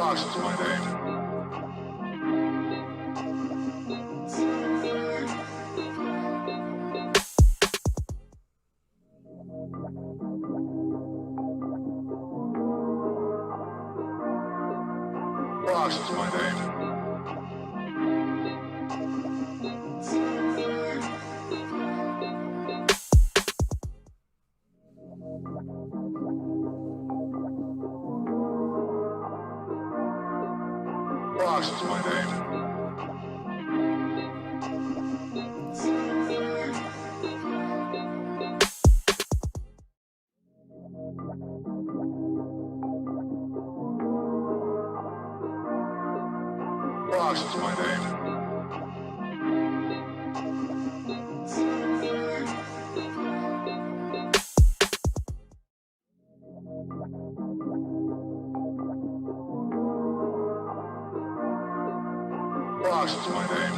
Frost is my name. Frost is my name. Frost is my name. Frost is my name. Frost is my name.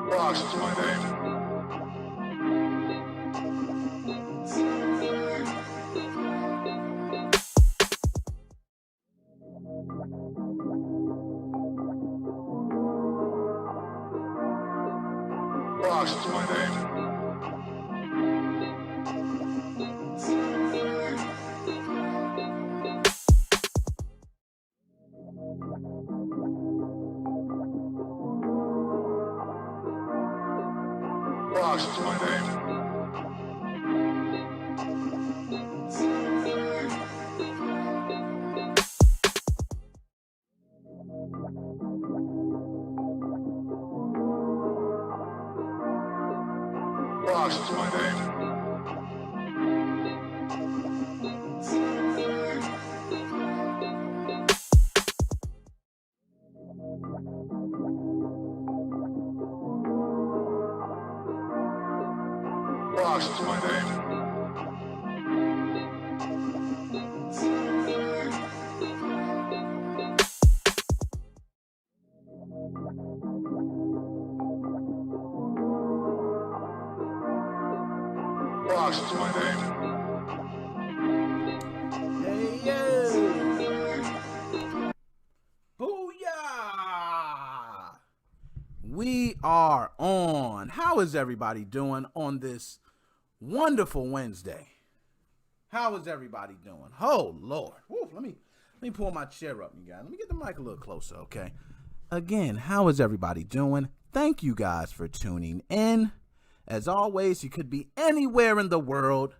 Frost is my name. Frost is my name. Frost is my name. Frost is my name. Frost is my name. Frost is my name. Hey, yo. Booyah! We are on. How is everybody doing on this wonderful Wednesday? How is everybody doing? Oh, Lord. Woo, let me pull my chair up, you guys. Let me get the mic a little closer, okay? Again, how is everybody doing? Thank you guys for tuning in. As always, you could be anywhere in the world,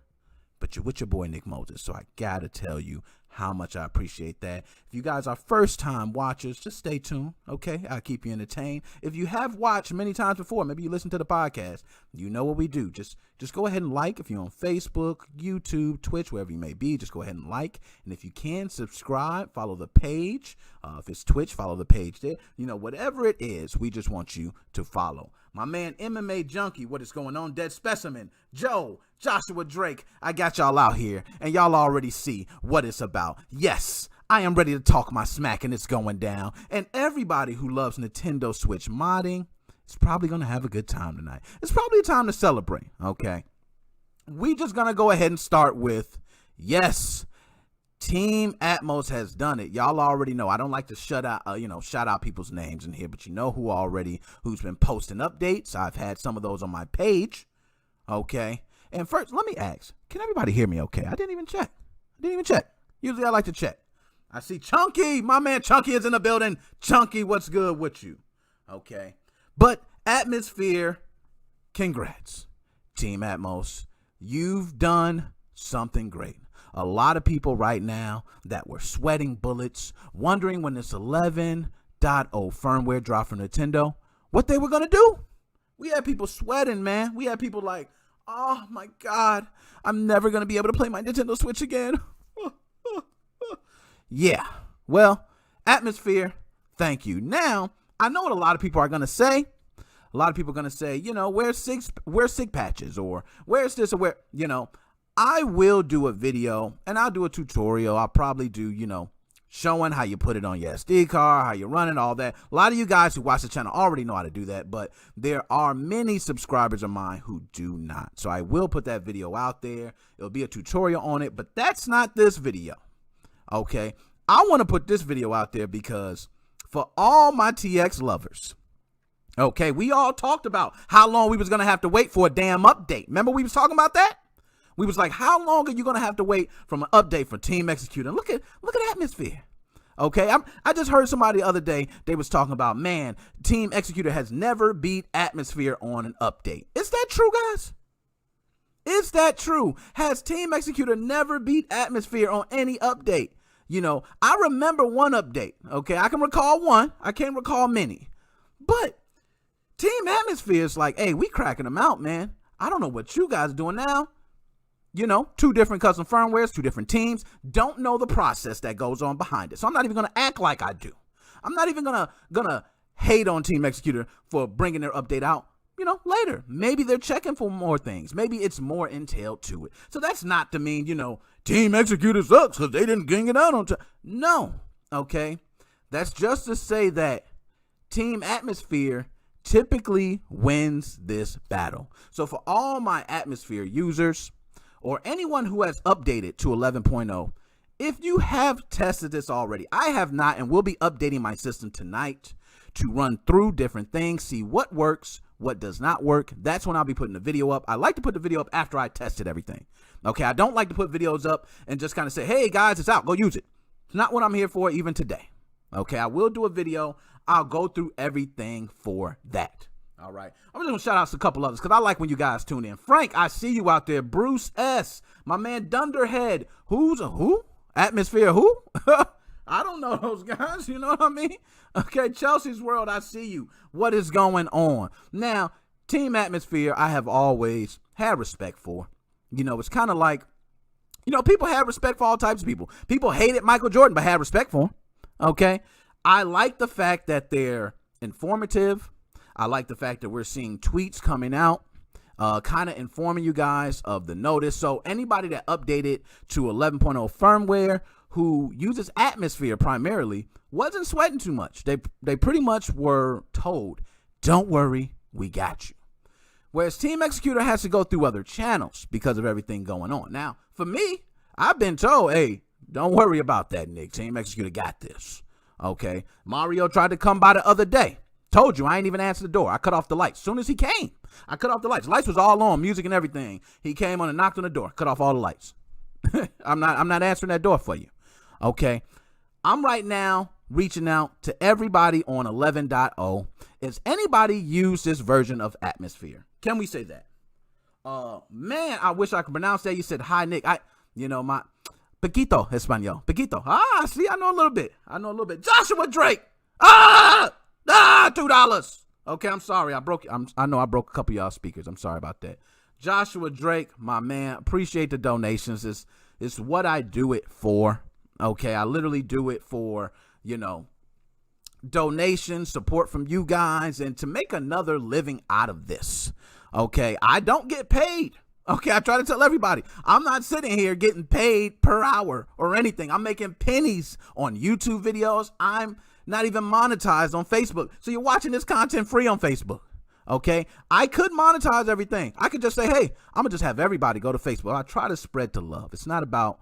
but you're with your boy Nick Moses, so I gotta tell you how much I appreciate that. If you guys are first-time watchers, just stay tuned, okay? I'll keep you entertained. If you have watched many times before, maybe you listen to the podcast, you know what we do. Just go ahead and like. If you're on Facebook, YouTube, Twitch, wherever you may be, just go ahead and like. And if you can, subscribe, follow the page. If it's Twitch, follow the page there. You know, whatever it is, we just want you to follow. My man, MMA Junkie, what is going on? Dead Specimen, Joe, Joshua Drake, I got y'all out here, and y'all already see what it's about. Yes, I am ready to talk my smack, and it's going down. And everybody who loves Nintendo Switch modding is probably going to have a good time tonight. It's probably a time to celebrate, okay? We just going to go ahead and start with, yes, Team Atmos has done it. Y'all already know. I don't like to shout out people's names in here, but you know who's been posting updates. I've had some of those on my page. Okay. And first, let me ask, can everybody hear me okay? I didn't even check. Usually I like to check. I see Chunky. My man Chunky is in the building. Chunky, what's good with you? Okay. But Atmosphere, congrats. Team Atmos, you've done something great. A lot of people right now that were sweating bullets, wondering when this 11.0 firmware dropped from Nintendo, what they were going to do. We had people sweating, man. We had people like, oh my God, I'm never going to be able to play my Nintendo Switch again. Yeah, well, Atmosphere, thank you. Now, I know what a lot of people are going to say. A lot of people are going to say, you know, where's SIG patches, or where's this, or where, you know. I will do a video, and I'll do a tutorial. I'll probably do, showing how you put it on your SD card, how you run it, all that. A lot of you guys who watch the channel already know how to do that, but there are many subscribers of mine who do not. So I will put that video out there. It'll be a tutorial on it, but that's not this video. Okay, I want to put this video out there because for all my TX lovers, okay, we all talked about how long we was going to have to wait for a damn update. Remember we was talking about that? We was like, how long are you going to have to wait from an update for Team Executor? Look at Atmosphere. Okay, I just heard somebody the other day, they was talking about, man, Team Executor has never beat Atmosphere on an update. Is that true, guys? Is that true? Has Team Executor never beat Atmosphere on any update? You know, I remember one update, okay? I can recall one. I can't recall many. But Team Atmosphere is like, hey, we cracking them out, man. I don't know what you guys are doing now. You know, 2 different custom firmwares, 2 different teams. Don't know the process that goes on behind it. So I'm not even going to act like I do. I'm not even gonna hate on Team Executor for bringing their update out, you know, later. Maybe they're checking for more things. Maybe it's more entailed to it. So that's not to mean, you know, Team Executor sucks because they didn't gang it out on time. No, okay? That's just to say that Team Atmosphere typically wins this battle. So for all my Atmosphere users, or anyone who has updated to 11.0, if you have tested this already, I have not, and will be updating my system tonight to run through different things, see what works, what does not work. That's when I'll be putting the video up. I like to put the video up after I tested everything. Okay, I don't like to put videos up and just kind of say, hey guys, it's out, go use it. It's not what I'm here for even today. Okay, I will do a video. I'll go through everything for that. All right. I'm just going to shout out to a couple others because I like when you guys tune in. Frank, I see you out there. Bruce S. My man Dunderhead. Who? Atmosphere who? I don't know those guys. You know what I mean? Okay. Chelsea's World, I see you. What is going on? Now, Team Atmosphere, I have always had respect for. You know, it's kind of like, you know, people have respect for all types of people. People hated Michael Jordan, but had respect for him. Okay. I like the fact that they're informative. I like the fact that we're seeing tweets coming out, kind of informing you guys of the notice. So anybody that updated to 11.0 firmware who uses Atmosphere primarily wasn't sweating too much. They pretty much were told, don't worry, we got you. Whereas Team Executor has to go through other channels because of everything going on. Now, for me, I've been told, hey, don't worry about that, Nick. Team Executor got this. Okay. Mario tried to come by the other day. Told you, I ain't even answered the door. I cut off the lights. As soon as he came, I cut off the lights. The lights was all on, music and everything. He came on and knocked on the door, cut off all the lights. I'm not answering that door for you. Okay. I'm right now reaching out to everybody on 11.0. Has anybody used this version of Atmosphere? Can we say that? Man, I wish I could pronounce that. You said, hi, Nick. My Pequito Espanol. Pequito. See, I know a little bit. Joshua Drake. $2. Okay, I'm sorry. I know I broke a couple of y'all speakers. I'm sorry about that. Joshua Drake, my man, appreciate the donations. It's what I do it for. Okay, I literally do it for, you know, donations, support from you guys, and to make another living out of this. Okay, I don't get paid. Okay, I try to tell everybody, I'm not sitting here getting paid per hour or anything. I'm making pennies on YouTube videos. I'm not even monetized on Facebook. So you're watching this content free on Facebook. Okay, I could monetize everything. I could just say, hey, I'm gonna just have everybody go to Facebook. I try to spread the love. It's not about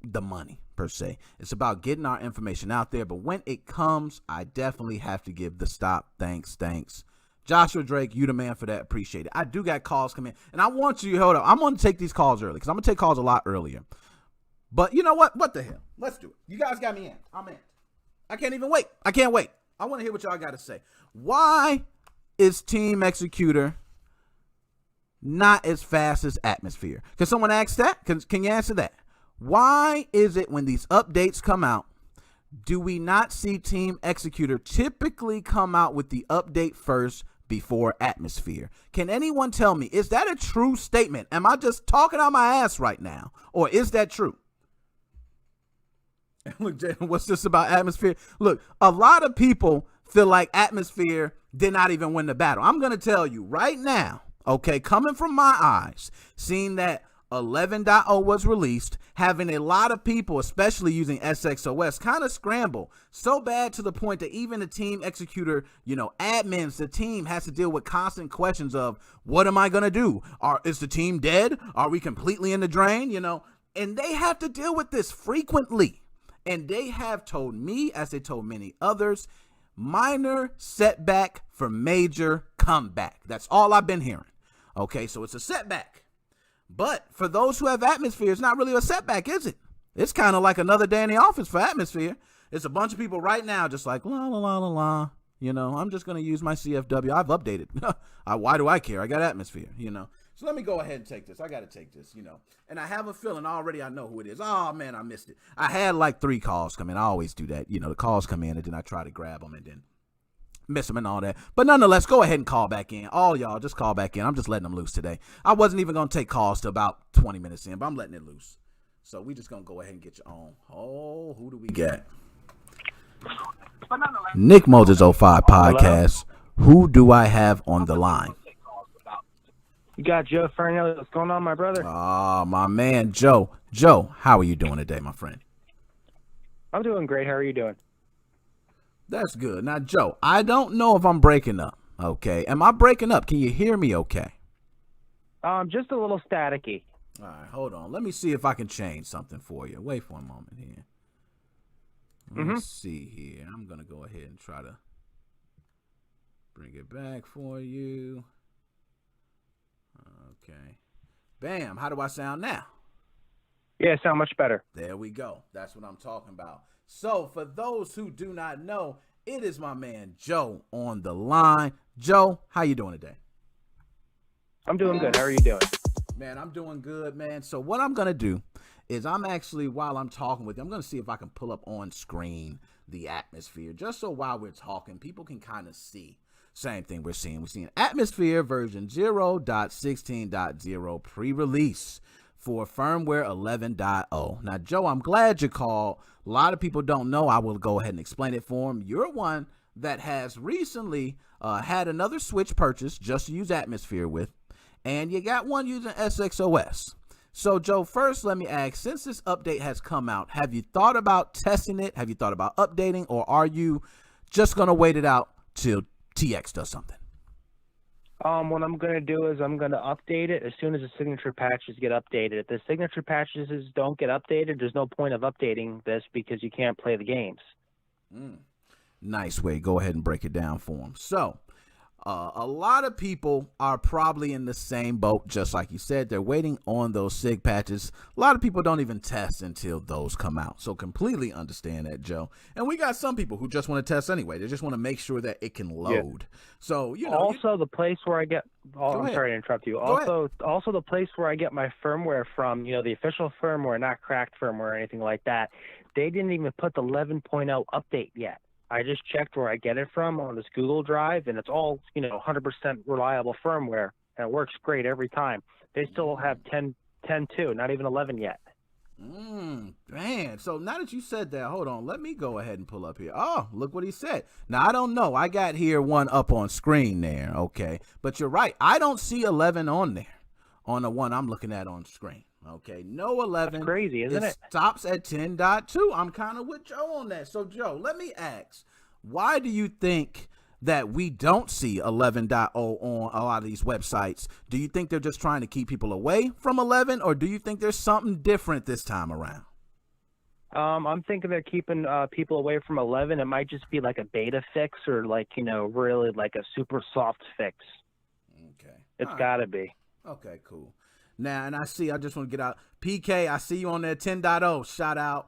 the money per se. It's about getting our information out there. But when it comes, I definitely have to give the stop. Thanks. Joshua Drake, you the man for that. Appreciate it. I do got calls coming in, and I want you, hold up. I'm going to take these calls early because I'm going to take calls a lot earlier. But you know what? What the hell? Let's do it. You guys got me in. I'm in. I can't even wait. I can't wait. I want to hear what y'all got to say. Why is Team Executor not as fast as Atmosphere? Can someone ask that? Can you answer that? Why is it when these updates come out, do we not see Team Executor typically come out with the update first before Atmosphere? Can anyone tell me, is that a true statement? Am I just talking out my ass right now? Or is that true? Look, Jalen, what's this about Atmosphere? Look, a lot of people feel like Atmosphere did not even win the battle. I'm going to tell you right now, okay, coming from my eyes, seeing that 11.0 was released, having a lot of people, especially using SXOS, kind of scramble so bad to the point that even the team executor, admins, the team has to deal with constant questions of, what am I going to do? Is the team dead? Are we completely in the drain? And they have to deal with this frequently. And they have told me, as they told many others, minor setback for major comeback. That's all I've been hearing. Okay, so it's a setback. But for those who have Atmosphere, it's not really a setback, is it? It's kind of like another day in the office for Atmosphere. It's a bunch of people right now just like, la, la, la, la, la. I'm just going to use my CFW. I've updated. Why do I care? I got Atmosphere, So let me go ahead and take this. I got to take this, And I have a feeling already I know who it is. Oh, man, I missed it. I had like 3 calls come in. I always do that. The calls come in and then I try to grab them and then miss them and all that. But nonetheless, go ahead and call back in. All y'all, just call back in. I'm just letting them loose today. I wasn't even going to take calls till about 20 minutes in, but I'm letting it loose. So we just going to go ahead and get you on. Oh, who do we get? Nick Moses 05 podcast. Who do I have on the line? You got Joe Farnelli. What's going on, my brother? Oh, my man, Joe. Joe, how are you doing today, my friend? I'm doing great. How are you doing? That's good. Now, Joe, I don't know if I'm breaking up. Okay. Am I breaking up? Can you hear me okay? Just a little staticky. All right, hold on. Let me see if I can change something for you. Wait for a moment here. Let's see here. I'm going to go ahead and try to bring it back for you. Okay. Bam. How do I sound now? Yeah, sound much better. There we go. That's what I'm talking about. So for those who do not know, it is my man Joe on the line. Joe, how you doing today? I'm doing good. How are you doing? Man, I'm doing good, man. So what I'm going to do is while I'm talking with you, I'm going to see if I can pull up on screen the Atmosphere, just so while we're talking, people can kind of see. Same thing we're seeing. We're seeing Atmosphere version 0.16.0 pre-release for firmware 11.0. Now, Joe, I'm glad you called. A lot of people don't know. I will go ahead and explain it for them. You're one that has recently had another Switch purchase just to use Atmosphere with, and you got one using SXOS. So, Joe, first let me ask, since this update has come out, have you thought about testing it? Have you thought about updating, or are you just going to wait it out till TX does something? What I'm going to do is I'm going to update it as soon as the signature patches get updated. If the signature patches don't get updated, there's no point of updating this because you can't play the games. Nice way. Go ahead and break it down for them. So, a lot of people are probably in the same boat, just like you said. They're waiting on those SIG patches. A lot of people don't even test until those come out. So completely understand that, Joe. And we got some people who just want to test anyway. They just want to make sure that it can load. Yeah. So, Also, the place where I get... I'm sorry to interrupt you. Also, the place where I get my firmware from, the official firmware, not cracked firmware or anything like that, they didn't even put the 11.0 update yet. I just checked where I get it from on this Google Drive, and it's all, 100% reliable firmware, and it works great every time. They still have 10.2, not even 11 yet. Man, so now that you said that, hold on, let me go ahead and pull up here. Oh, look what he said. Now, I don't know. I got here one up on screen there, okay? But you're right. I don't see 11 on there, on the one I'm looking at on screen. Okay, no 11. That's crazy, isn't it? Stops at 10.2. I'm kind of with Joe on that. So, Joe, let me ask, why do you think that we don't see 11.0 on a lot of these websites? Do you think they're just trying to keep people away from 11, or do you think there's something different this time around? I'm thinking they're keeping people away from 11. It might just be like a beta fix or really like a super soft fix. Okay. It's got to be. Okay, cool. Now, and I just want to get out. PK, I see you on there, 10.0. Shout out.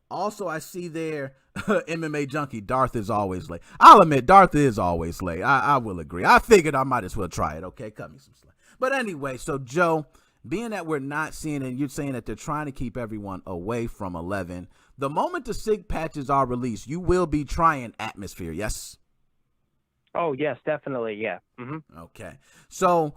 Also, I see there, MMA Junkie, Darth is always late. I'll admit, Darth is always late. I will agree. I figured I might as well try it. Okay, cut me some slack. But anyway, so Joe, being that we're not seeing it, you're saying that they're trying to keep everyone away from 11. The moment the SIG patches are released, you will be trying Atmosphere, yes? Oh, yes, definitely, yeah. Okay. So,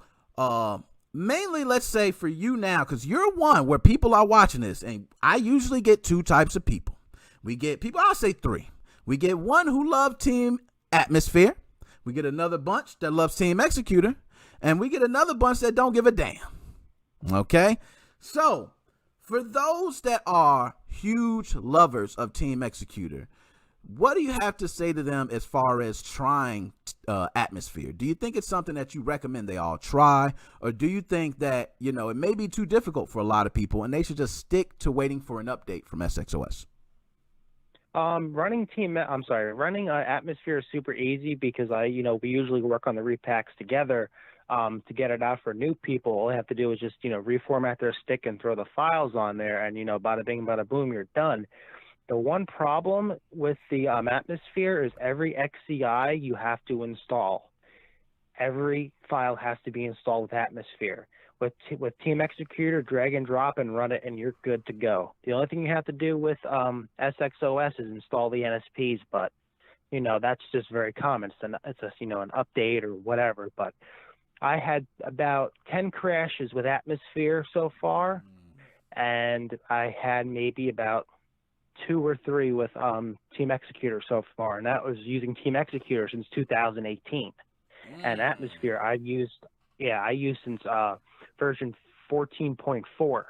mainly, let's say for you now, because you're one where people are watching this, and I usually get 2 types of people. We get people, I'll say 3. We get one who love Team Atmosphere. We get another bunch that loves Team Executor. And we get another bunch that don't give a damn. Okay, so for those that are huge lovers of Team Executor, what do you have to say to them as far as trying Atmosphere? Do you think it's something that you recommend they all try, or do you think that, you know, it may be too difficult for a lot of people and they should just stick to waiting for an update from SXOS? Running Atmosphere is super easy because we usually work on the repacks together. To get it out for new people, all they have to do is just, reformat their stick and throw the files on there, and, bada bing, bada boom, you're done. The one problem with the Atmosphere is every XCI you have to install. Every file has to be installed with Atmosphere. With Team Executor, drag and drop and run it, and you're good to go. The only thing you have to do with SXOS is install the NSPs, but, that's just very common. It's an update or whatever, but I had about 10 crashes with Atmosphere so far, and I had maybe about 2 or 3 with Team Executor so far, and that was using Team Executor since 2018. And Atmosphere I used since version 14.4.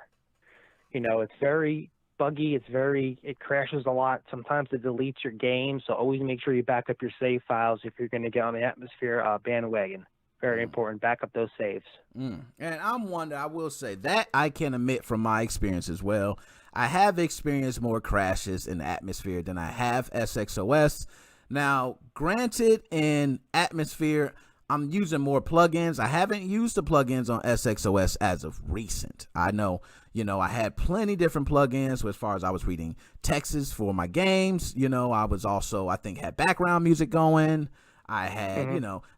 It's very buggy. It crashes a lot. Sometimes it deletes your game, so always make sure you back up your save files if you're going to get on the Atmosphere bandwagon. Very important. Back up those saves. And I will say that I can admit from my experience as well, I have experienced more crashes in Atmosphere than I have SXOS. Now, granted, in Atmosphere, I'm using more plugins. I haven't used the plugins on SXOS as of recent. I know, I had plenty different plugins as far as I was reading texts for my games. I was also, I think, had background music going. I had,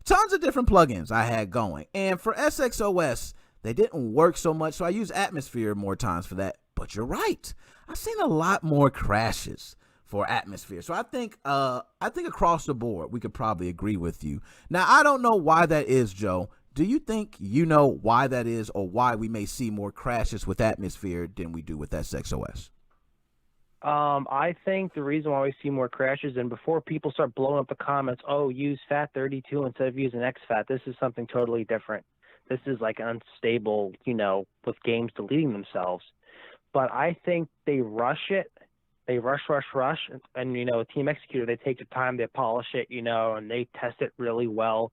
tons of different plugins I had going. And for SXOS, they didn't work so much, so I use Atmosphere more times for that. But you're right. I've seen a lot more crashes for Atmosphere. So I think across the board, we could probably agree with you. Now, I don't know why that is, Joe. Do you think you know why that is, or why we may see more crashes with Atmosphere than we do with SXOS? I think the reason why we see more crashes, and before people start blowing up the comments, use FAT32 instead of using XFAT, this is something totally different. This is like unstable, with games deleting themselves. But I think they rush it. They rush. And, Team Executor, they take the time, they polish it, and they test it really well.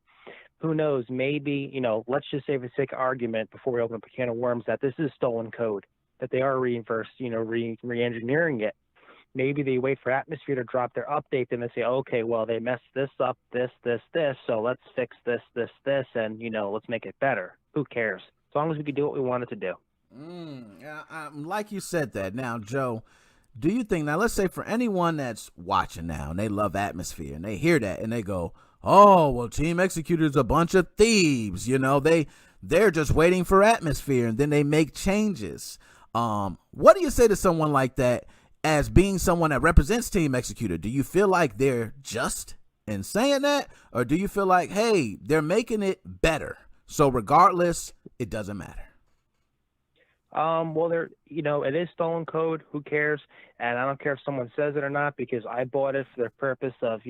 Who knows, maybe, let's just say for the sake of argument, before we open up a can of worms, that this is stolen code, that they are re-engineering it. Maybe they wait for Atmosphere to drop their update, then they say, okay, well, they messed this up, this, so let's fix this, and, let's make it better. Who cares? As long as we can do what we wanted to do. Like you said that. Now, Joe, do you think, now let's say for anyone that's watching now and they love Atmosphere and they hear that and they go, oh, well, Team Executor's a bunch of thieves, they're just waiting for Atmosphere and then they make changes. What do you say to someone like that as being someone that represents Team Executor? Do you feel like they're just in saying that, or do you feel like, hey, they're making it better, so regardless, it doesn't matter? Well, it is stolen code. Who cares? And I don't care if someone says it or not, because I bought it for the purpose of,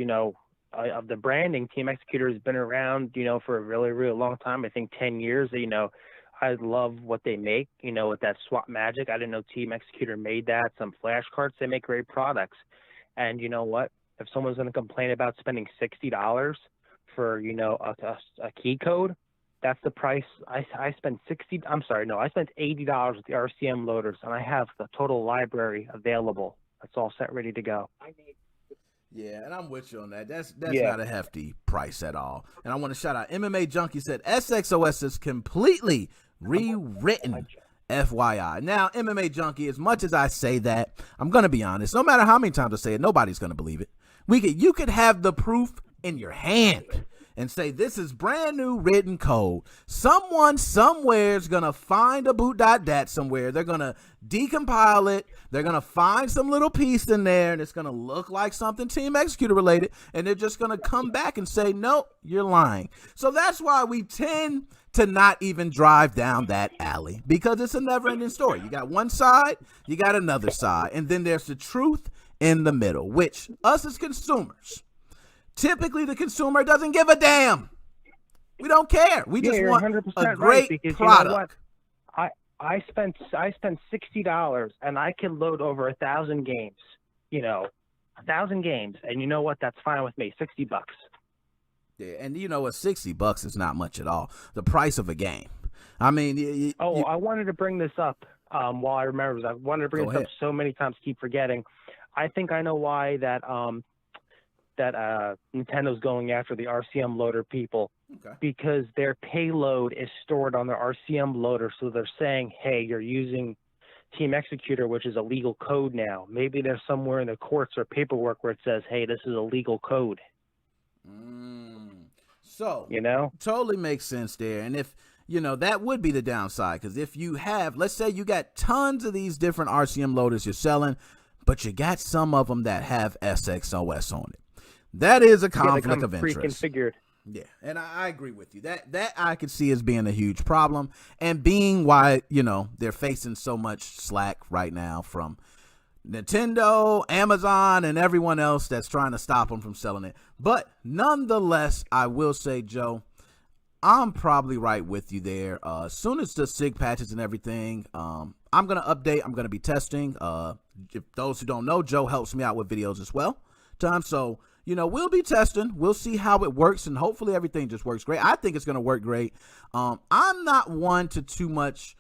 of the branding. Team Executor has been around, for a really, really long time. I think 10 years. I love what they make, with that swap magic. I didn't know Team Executor made that. Some flashcards, they make great products. And you know what? If someone's going to complain about spending $60 for, a key code, that's the price. I spent $80 with the RCM loaders, and I have the total library available. It's all set, ready to go. Yeah, and I'm with you on that. That's not a hefty price at all. And I want to shout out MMA Junkie said SXOS is completely rewritten. FYI. Now, MMA Junkie, as much as I say that, I'm going to be honest. No matter how many times I say it, nobody's going to believe it. You could have the proof in your hand and say this is brand new written code. Someone somewhere is going to find a boot.dat somewhere. They're going to decompile it. They're going to find some little piece in there, and it's going to look like something Team Executor related, and they're just going to come back and say, nope, you're lying. So that's why we tend to not even drive down that alley, because it's a never-ending story. You got one side, you got another side, and then there's the truth in the middle, which us as consumers, typically the consumer doesn't give a damn. We don't care. We just want a great product. I I spent $60 and I can load over 1,000 games. 1,000 games, and you know what? That's fine with me. $60. Yeah, and you know what? $60 is not much at all. The price of a game. I mean, I wanted to bring this up while I remember. I wanted to bring this up so many times, keep forgetting. I think I know why that Nintendo's going after the RCM loader people. Okay. Because their payload is stored on their RCM loader, so they're saying, hey, you're using Team Executor, which is a legal code now. Maybe there's somewhere in the courts or paperwork where it says, hey, this is a legal code. So, totally makes sense there. And if, that would be the downside, because if you have, let's say you got tons of these different RCM loaders you're selling, but you got some of them that have SXOS on it. That is a conflict of interest. Pre-configured. Yeah, and I agree with you. That I could see as being a huge problem, and being why, they're facing so much slack right now from Nintendo, Amazon, and everyone else that's trying to stop them from selling it. But nonetheless, I will say, Joe, I'm probably right with you there. As soon as the SIG patches and everything, I'm going to update. I'm going to be testing. If those who don't know, Joe helps me out with videos as well. So, we'll be testing. We'll see how it works, and hopefully everything just works great. I think it's going to work great. I'm not one to too much,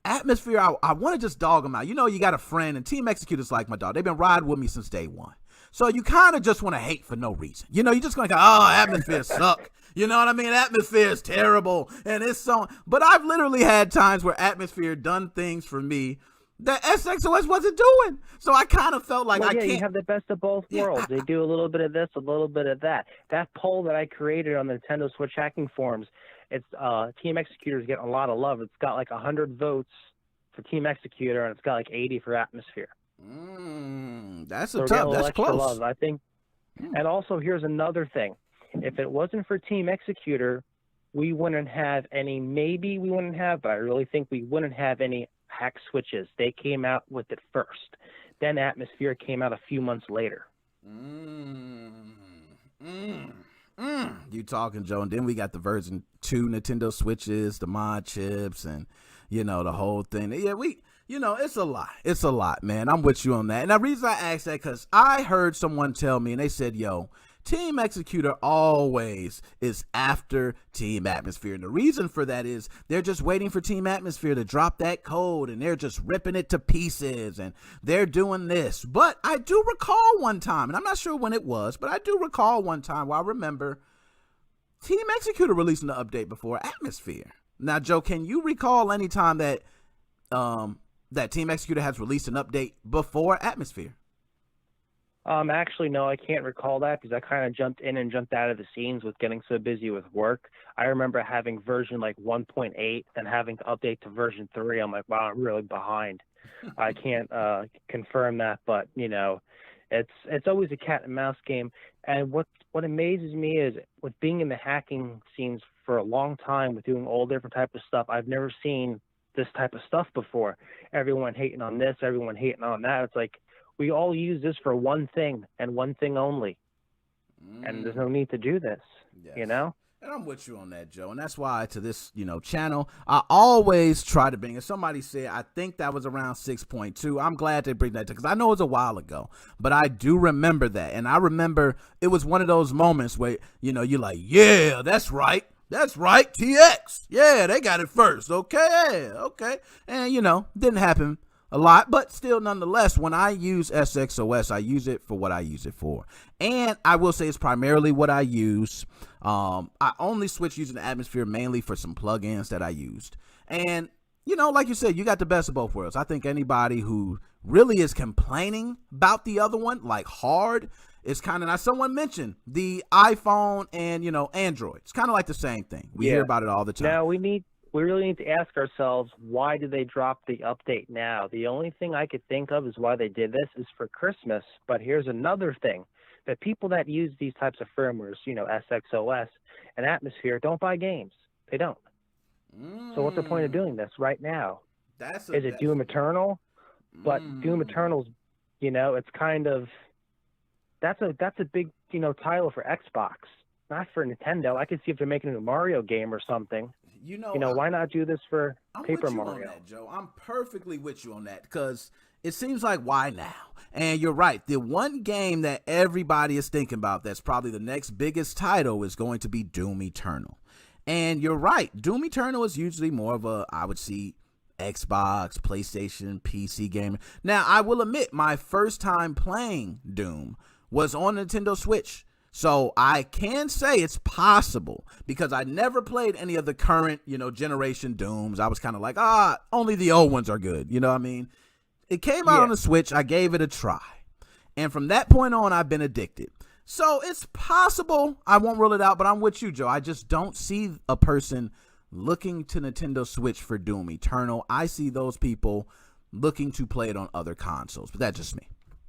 atmosphere. I want to just dog them out. You got a friend, and Team Executor's like my dog. They've been riding with me since day one. So you kind of just want to hate for no reason. You're just going to go, atmosphere suck. You know what I mean? Atmosphere is terrible. And it's so, but I've literally had times where Atmosphere done things for me that SXOS wasn't doing. So I kind of felt like you have the best of both worlds. They do a little bit of this, a little bit of that. That poll that I created on the Nintendo Switch hacking forums, it's Team Executor is getting a lot of love. It's got like 100 votes for Team Executor, and it's got like 80 for Atmosphere. That's so that's close. Love, I think. And also, here's another thing. If it wasn't for Team Executor, we wouldn't have any. Maybe we wouldn't have, but I really think we wouldn't have any hack switches. They came out with it first. Then Atmosphere came out a few months later. You talking, Joe? And then we got the version 2 Nintendo Switches, the mod chips, and the whole thing. Yeah, it's a lot. It's a lot, man. I'm with you on that. And the reason I asked that, because I heard someone tell me, and they said, Team Executor always is after Team Atmosphere. And the reason for that is they're just waiting for Team Atmosphere to drop that code, and they're just ripping it to pieces, and they're doing this. But I do recall one time, and I'm not sure when it was, but I do recall one time where I remember Team Executor releasing the update before Atmosphere. Now, Joe, can you recall any time that that Team Executor has released an update before Atmosphere? Actually, no, I can't recall that because I kind of jumped in and jumped out of the scenes with getting so busy with work. I remember having version like 1.8 and having to update to version 3. I'm like, wow, I'm really behind. I can't confirm that, but it's always a cat and mouse game. And what amazes me is with being in the hacking scenes for a long time, with doing all different type of stuff, I've never seen this type of stuff before. Everyone hating on this, everyone hating on that. It's like, we all use this for one thing and one thing only. And there's no need to do this, And I'm with you on that, Joe. And that's why to this, channel, I always try to bring, as somebody said, I think that was around 6.2. I'm glad they bring that because I know it was a while ago, but I do remember that. And I remember it was one of those moments where, you're like, yeah, that's right. That's right. TX. Yeah, they got it first. Okay. And, didn't happen a lot, but still, nonetheless, when I use SXOS, I use it for what I use it for. And I will say it's primarily what I use. I only switch using the Atmosphere mainly for some plugins that I used. And, like you said, you got the best of both worlds. I think anybody who really is complaining about the other one, like hard, is kind of, now someone mentioned the iPhone and, Android. It's kind of like the same thing. We hear about it all the time. Now we really need to ask ourselves, why did they drop the update now? The only thing I could think of is why they did this is for Christmas. But here's another thing. The people that use these types of firmwares, SXOS and Atmosphere, don't buy games. They don't. So what's the point of doing this right now? Is it Doom Eternal? But Doom Eternal's, it's kind of, that's a big, title for Xbox, not for Nintendo. I could see if they're making a Mario game or something. You know, why not do this for I'm Paper with you Mario? on that, Joe. I'm perfectly with you on that because it seems like why now? And you're right. The one game that everybody is thinking about that's probably the next biggest title is going to be Doom Eternal. And you're right. Doom Eternal is usually more of a, I would see, Xbox, PlayStation, PC game. Now, I will admit my first time playing Doom was on Nintendo Switch. So I can say it's possible because I never played any of the current, generation Dooms. I was kind of like, only the old ones are good. You know what I mean? It came out on the Switch. I gave it a try. And from that point on, I've been addicted. So it's possible. I won't rule it out, but I'm with you, Joe. I just don't see a person looking to Nintendo Switch for Doom Eternal. I see those people looking to play it on other consoles, but that's just me.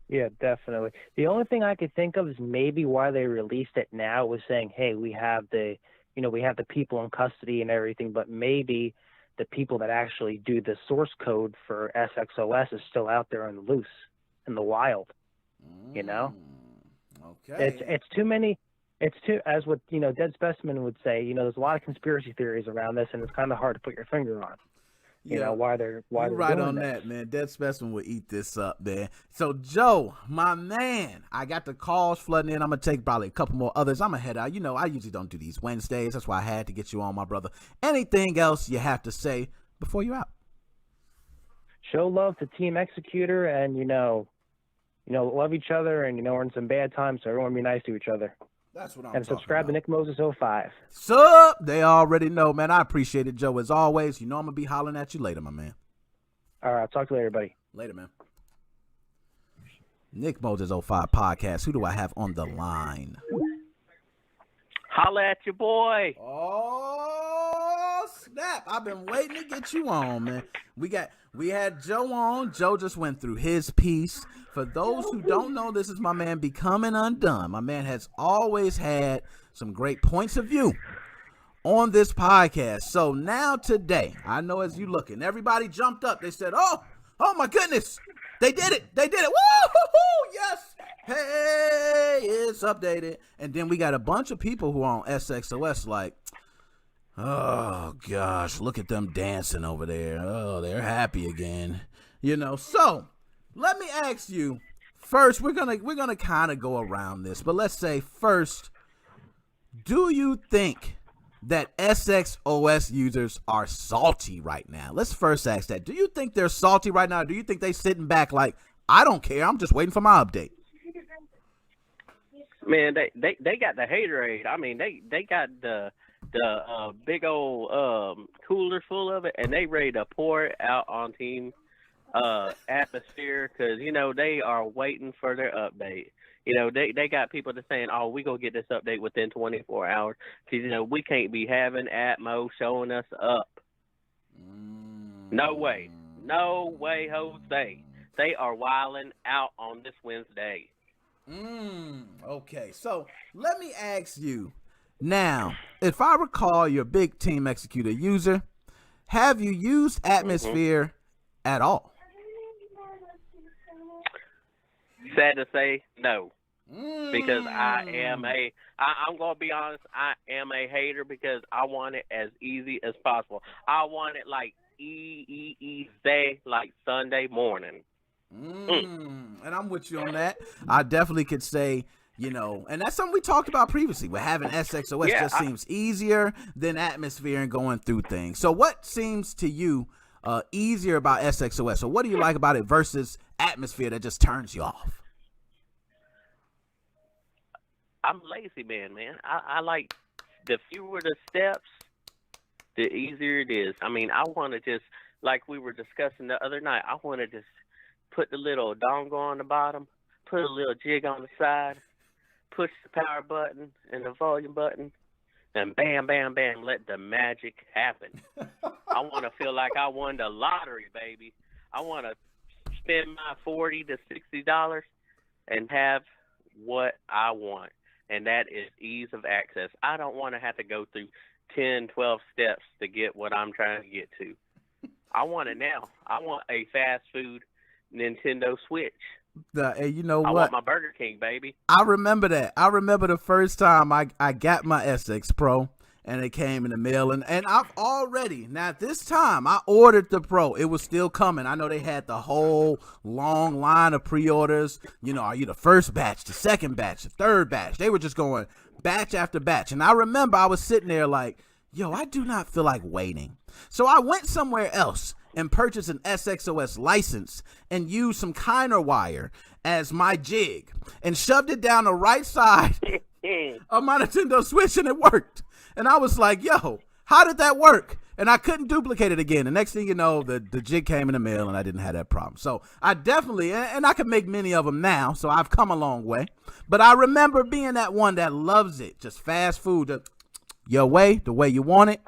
Yeah, definitely. The only thing I could think of is maybe why they released it now was saying, hey, we have the people in custody and everything, but maybe the people that actually do the source code for SXOS is still out there on the loose, in the wild, Okay. It's too many. It's too, as what, Dead Specimen would say, there's a lot of conspiracy theories around this, and it's kind of hard to put your finger on. Why they're right doing on this. that, man. Dead Specimen will eat this up, man. So, Joe, my man, I got the calls flooding in. I'm gonna take probably a couple more others. I'm gonna head out. I usually don't do these Wednesdays. That's why I had to get you on, my brother. Anything else you have to say before you're out? Show love to Team Executor, and love each other, and we're in some bad times, so everyone be nice to each other. That's what I'm and subscribe to Nick Moses 05. Sup? They already know, man. I appreciate it, Joe, as always. I'm going to be hollering at you later, my man. All right. I'll talk to you later, buddy. Later, man. Nick Moses 05 podcast. Who do I have on the line? Holla at your boy. Oh, snap. I've been waiting to get you on, man. We had Joe on. Joe just went through his piece. For those who don't know, this is my man Becoming Undone. My man has always had some great points of view on this podcast. So now today, I know as you looking, everybody jumped up. They said, oh my goodness. They did it. Woo-hoo-hoo, yes. Hey, it's updated. And then we got a bunch of people who are on SXOS like, oh gosh, look at them dancing over there. Oh, they're happy again. So let me ask you first, we're gonna kind of go around this, but let's say first, do you think that SXOS users are salty right now? Let's first ask that. Do you think they're salty right now? Or do you think they sitting back like, I don't care, I'm just waiting for my update? Man, they got the haterade. I mean, they got the big old cooler full of it, and they ready to pour it out on Team Atmosphere because they are waiting for their update. They got people that's saying, oh, we gonna get this update within 24 hours because we can't be having Atmo showing us up. No way, Jose. They are wilding out on this Wednesday. Okay, so let me ask you now, if I recall, you're a big Team Executor user. Have you used Atmosphere at all? Sad to say, no. Because I'm going to be honest, I am a hater because I want it as easy as possible. I want it like easy, like Sunday morning. And I'm with you on that. I definitely could say, and that's something we talked about previously. Where having SXOS seems easier than Atmosphere and going through things. So what seems to you easier about SXOS? So what do you like about it versus Atmosphere that just turns you off? I'm lazy, man. I like the fewer the steps, the easier it is. I mean, I want to just, like we were discussing the other night, I want to just put the little dongle on the bottom, put a little jig on the side, push the power button and the volume button, and bam, bam, bam, let the magic happen. I want to feel like I won the lottery, baby. I want to spend my $40 to $60 and have what I want, and that is ease of access. I don't want to have to go through 10, 12 steps to get what I'm trying to get to. I want it now. I want a fast food Nintendo Switch. You know what? I want my Burger King, baby. I remember that. I remember the first time I got my SX Pro, and it came in the mail. And I've already, now at this time, I ordered the Pro. It was still coming. I know they had the whole long line of pre-orders. You know, are you the first batch, the second batch, the third batch? They were just going batch after batch. And I remember I was sitting there like, yo, I do not feel like waiting. So I went somewhere else and purchased an SXOS license and used some Kiner wire as my jig and shoved it down the right side of my Nintendo Switch, and it worked. And I was like, yo, how did that work? And I couldn't duplicate it again. The next thing you know, the jig came in the mail and I didn't have that problem. So I definitely, and I can make many of them now, so I've come a long way. But I remember being that one that loves it, just fast food, your way, the way you want it.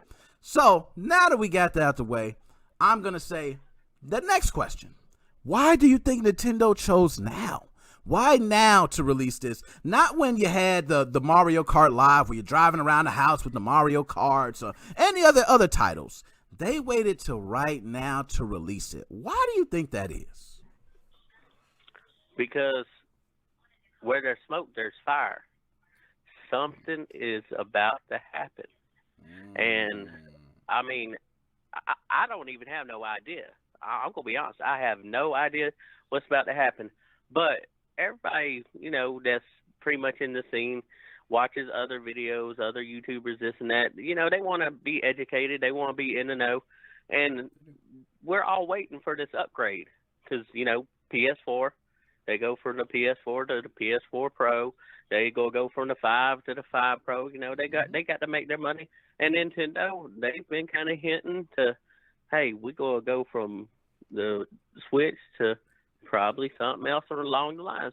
So now that we got that out the way, I'm going to say the next question. Why do you think Nintendo chose now? Why now to release this? Not when you had the Mario Kart Live where you're driving around the house with the Mario Karts or any other titles. They waited till right now to release it. Why do you think that is? Because where there's smoke, there's fire. Something is about to happen. And, I mean, I don't even have no idea. I'm going to be honest. I have no idea what's about to happen. But everybody, you know, that's pretty much in the scene, watches other videos, other YouTubers, this and that. You know, they want to be educated. They want to be in the know. And we're all waiting for this upgrade because, you know, PS4, they go from the PS4 to the PS4 Pro. They go from the 5 to the 5 Pro. You know, they got to make their money. And Nintendo, they've been kind of hinting to, hey, we're going to go from the Switch to probably something else along the lines.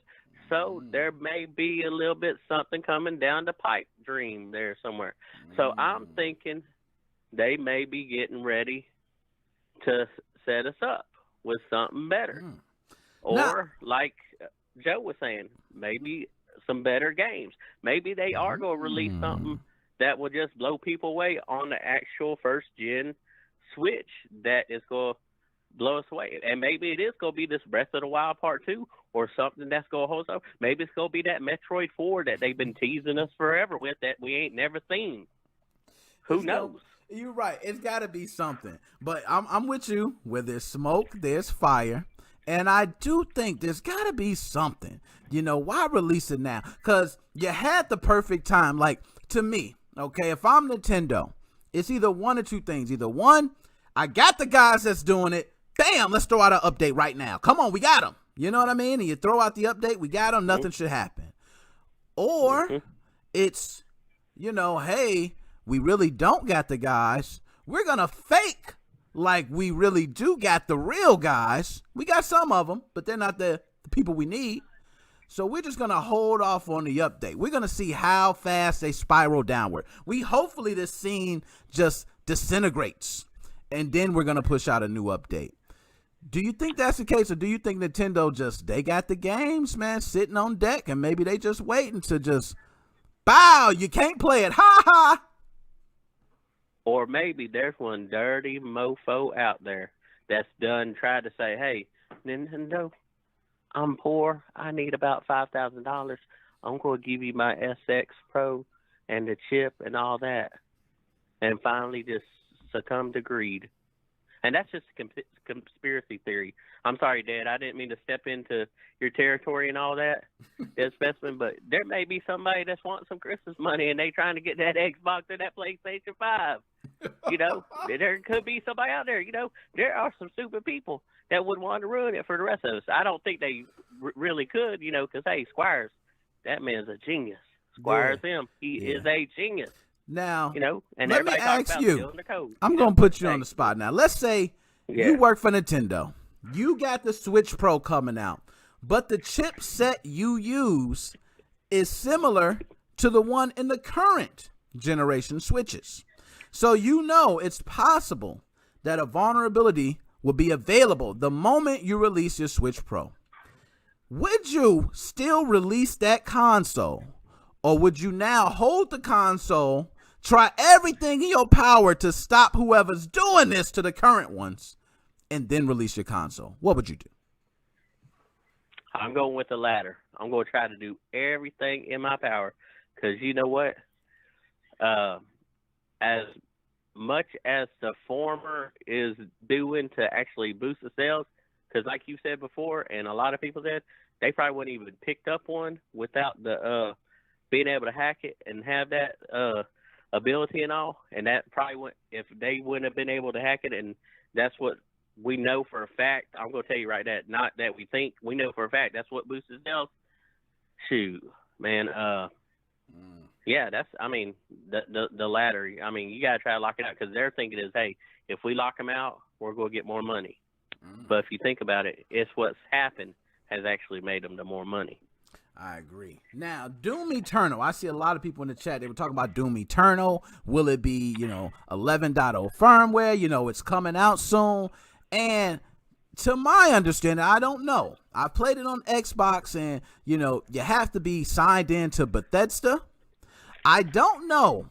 So there may be a little bit something coming down the pipe dream there somewhere. So I'm thinking they may be getting ready to set us up with something better. Or like Joe was saying, maybe some better games. Maybe they are going to release something that will just blow people away on the actual first-gen Switch that is going to blow us away. And maybe it is going to be this Breath of the Wild Part 2 or something that's going to hold us up. Maybe it's going to be that Metroid 4 that they've been teasing us forever with that we ain't never seen. Who knows? You're right. It's got to be something. But I'm with you. Where there's smoke, there's fire. And I do think there's got to be something. You know, why release it now? Because you had the perfect time. Like, to me, okay, if I'm Nintendo, it's either one or two things. Either one, I got the guys that's doing it. Bam, let's throw out an update right now. Come on, we got them. You know what I mean? And you throw out the update, we got them, nothing should happen. Or it's, you know, hey, we really don't got the guys. We're going to fake like we really do got the real guys. We got some of them, but they're not the people we need. So we're just going to hold off on the update. We're going to see how fast they spiral downward. Hopefully this scene just disintegrates, and then we're going to push out a new update. Do you think that's the case, or do you think Nintendo they got the games, man, sitting on deck, and maybe they just waiting to just, bow, you can't play it, ha ha? Or maybe there's one dirty mofo out there that's done tried to say, hey, Nintendo, I'm poor. I need about $5,000. I'm going to give you my SX Pro and the chip and all that. And finally just succumb to greed. And that's just a conspiracy theory. I'm sorry, Dad. I didn't mean to step into your territory and all that, specimen, but there may be somebody that's wanting some Christmas money and they trying to get that Xbox or that PlayStation 5. You know, there could be somebody out there. You know, there are some stupid people that would want to ruin it for the rest of us. I don't think they really could, you know, because, hey, Squires, that man's a genius. Squires him. He is a genius. Now, you know, and let me ask you, I'm going to put you on the spot now. Let's say you work for Nintendo. You got the Switch Pro coming out, but the chipset you use is similar to the one in the current generation Switches. So you know it's possible that a vulnerability will be available the moment you release your Switch Pro. Would you still release that console, or would you now hold the console, try everything in your power to stop whoever's doing this to the current ones, and then release your console? What would you do? I'm going with the latter. I'm going to try to do everything in my power because you know what? as much as the former is doing to actually boost the sales, because like you said before, and a lot of people said, they probably wouldn't even picked up one without the being able to hack it and have that ability and all. And that probably would, if they wouldn't have been able to hack it, and that's what we know for a fact. I'm going to tell you right that, not that we think, we know for a fact that's what boosts the sales. Shoot, man. Yeah, that's, I mean, the latter. I mean, you got to try to lock it out, because their thinking is, hey, if we lock them out, we're going to get more money. But if you think about it, it's what's happened has actually made them the more money. I agree. Now, Doom Eternal. I see a lot of people in the chat. They were talking about Doom Eternal. Will it be, 11.0 firmware? It's coming out soon. And to my understanding, I don't know. I played it on Xbox, and, you have to be signed in to Bethesda. I don't know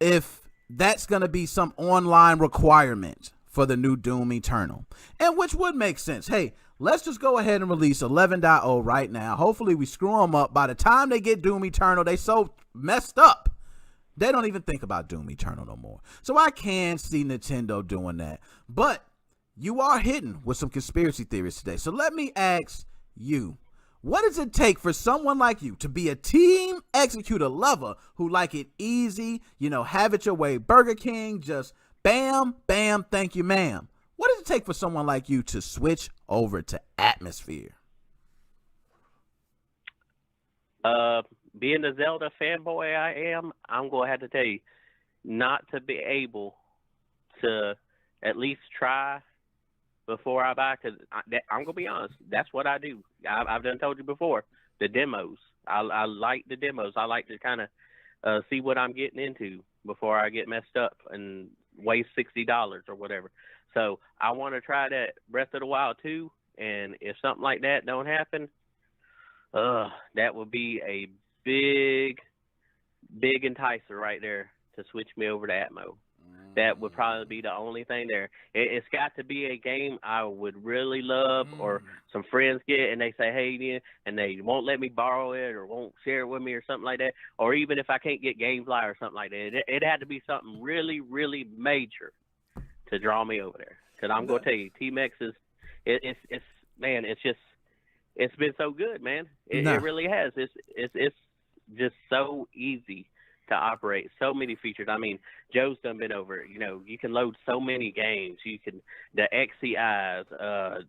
if that's going to be some online requirement for the new Doom Eternal, and which would make sense. Hey, let's just go ahead and release 11.0 right now. Hopefully we screw them up. By the time they get Doom Eternal, they so messed up, they don't even think about Doom Eternal no more. So I can see Nintendo doing that. But you are hitting with some conspiracy theories today. So let me ask you, what does it take for someone like you to be a Team Executor lover who like it easy, have it your way, Burger King, just bam, bam, thank you, ma'am? What does it take for someone like you to switch over to Atmosphere? Being the Zelda fanboy I am, I'm going to have to tell you, not to be able to at least try before I buy, because I'm going to be honest, that's what I do. I've done told you before, the demos. I like the demos. I like to kind of see what I'm getting into before I get messed up and waste $60 or whatever. So I want to try that Breath of the Wild 2, and if something like that don't happen, that would be a big enticer right there to switch me over to Atmo. That would probably be the only thing there. It's got to be a game I would really love, or some friends get and they say, hey, and they won't let me borrow it or won't share it with me or something like that. Or even if I can't get GameFly or something like that, it had to be something really, really major to draw me over there. Because I'm going to tell you, Team X is, it's been so good, man. It really has. It's just so easy to operate, so many features. I mean, Joe's done been over it. You can load so many games. You can, the XCIs,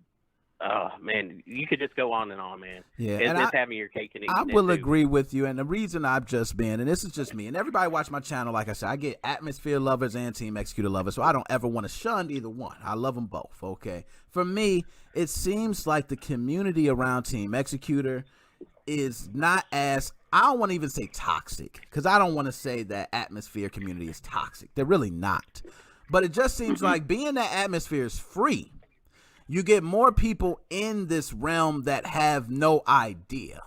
man, you could just go on and on, man. Yeah, it's having your cake and eating I it will too. agree with you. And the reason I've just been, and this is just me, and everybody watch my channel, like I said, I get Atmosphere lovers and Team Executor lovers, so I don't ever want to shun either one. I love them both, okay? For me, it seems like the community around Team Executor is not as, I don't want to even say toxic, because I don't want to say that Atmosphere community is toxic. They're really not. But it just seems like being that Atmosphere is free, you get more people in this realm that have no idea,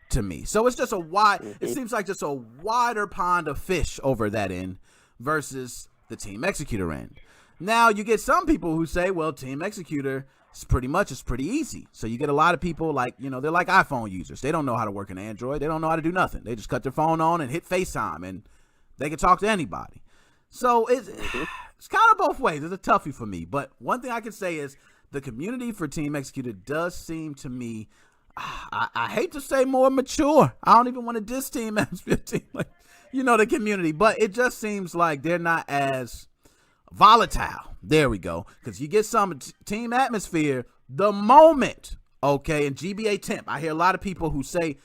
to me. So it's just it seems like just a wider pond of fish over that end versus the Team Executor end. Now you get some people who say, well, Team Executor is pretty easy. So you get a lot of people like, they're like iPhone users. They don't know how to work an Android. They don't know how to do nothing. They just cut their phone on and hit FaceTime and they can talk to anybody. So it's kind of both ways. It's a toughie for me. But one thing I can say is the community for Team Executor does seem to me, I hate to say more mature. I don't even want to diss Team Atmosphere, the community. But it just seems like they're not as volatile. There we go. Because you get some Team Atmosphere the moment, okay, and GBA Temp. I hear a lot of people who say,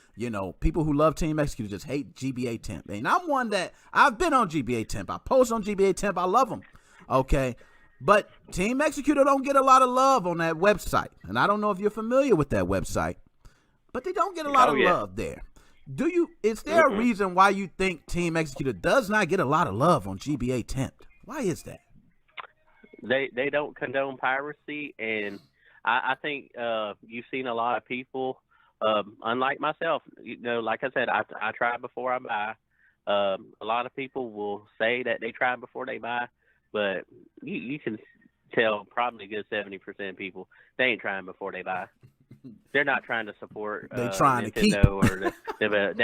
people who love Team Executor just hate GBA Temp. And I'm one that, I've been on GBA Temp. I post on GBA Temp. I love them, okay? But Team Executor don't get a lot of love on that website. And I don't know if you're familiar with that website, but they don't get a lot of love there. Is there a reason why you think Team Executor does not get a lot of love on GBA Temp? Why is that? They don't condone piracy, and I think you've seen a lot of people, unlike myself, like I said, I try before I buy. A lot of people will say that they try before they buy, but you can tell probably a good 70% of people, they ain't trying before they buy. They're not trying to support they trying Nintendo to keep. or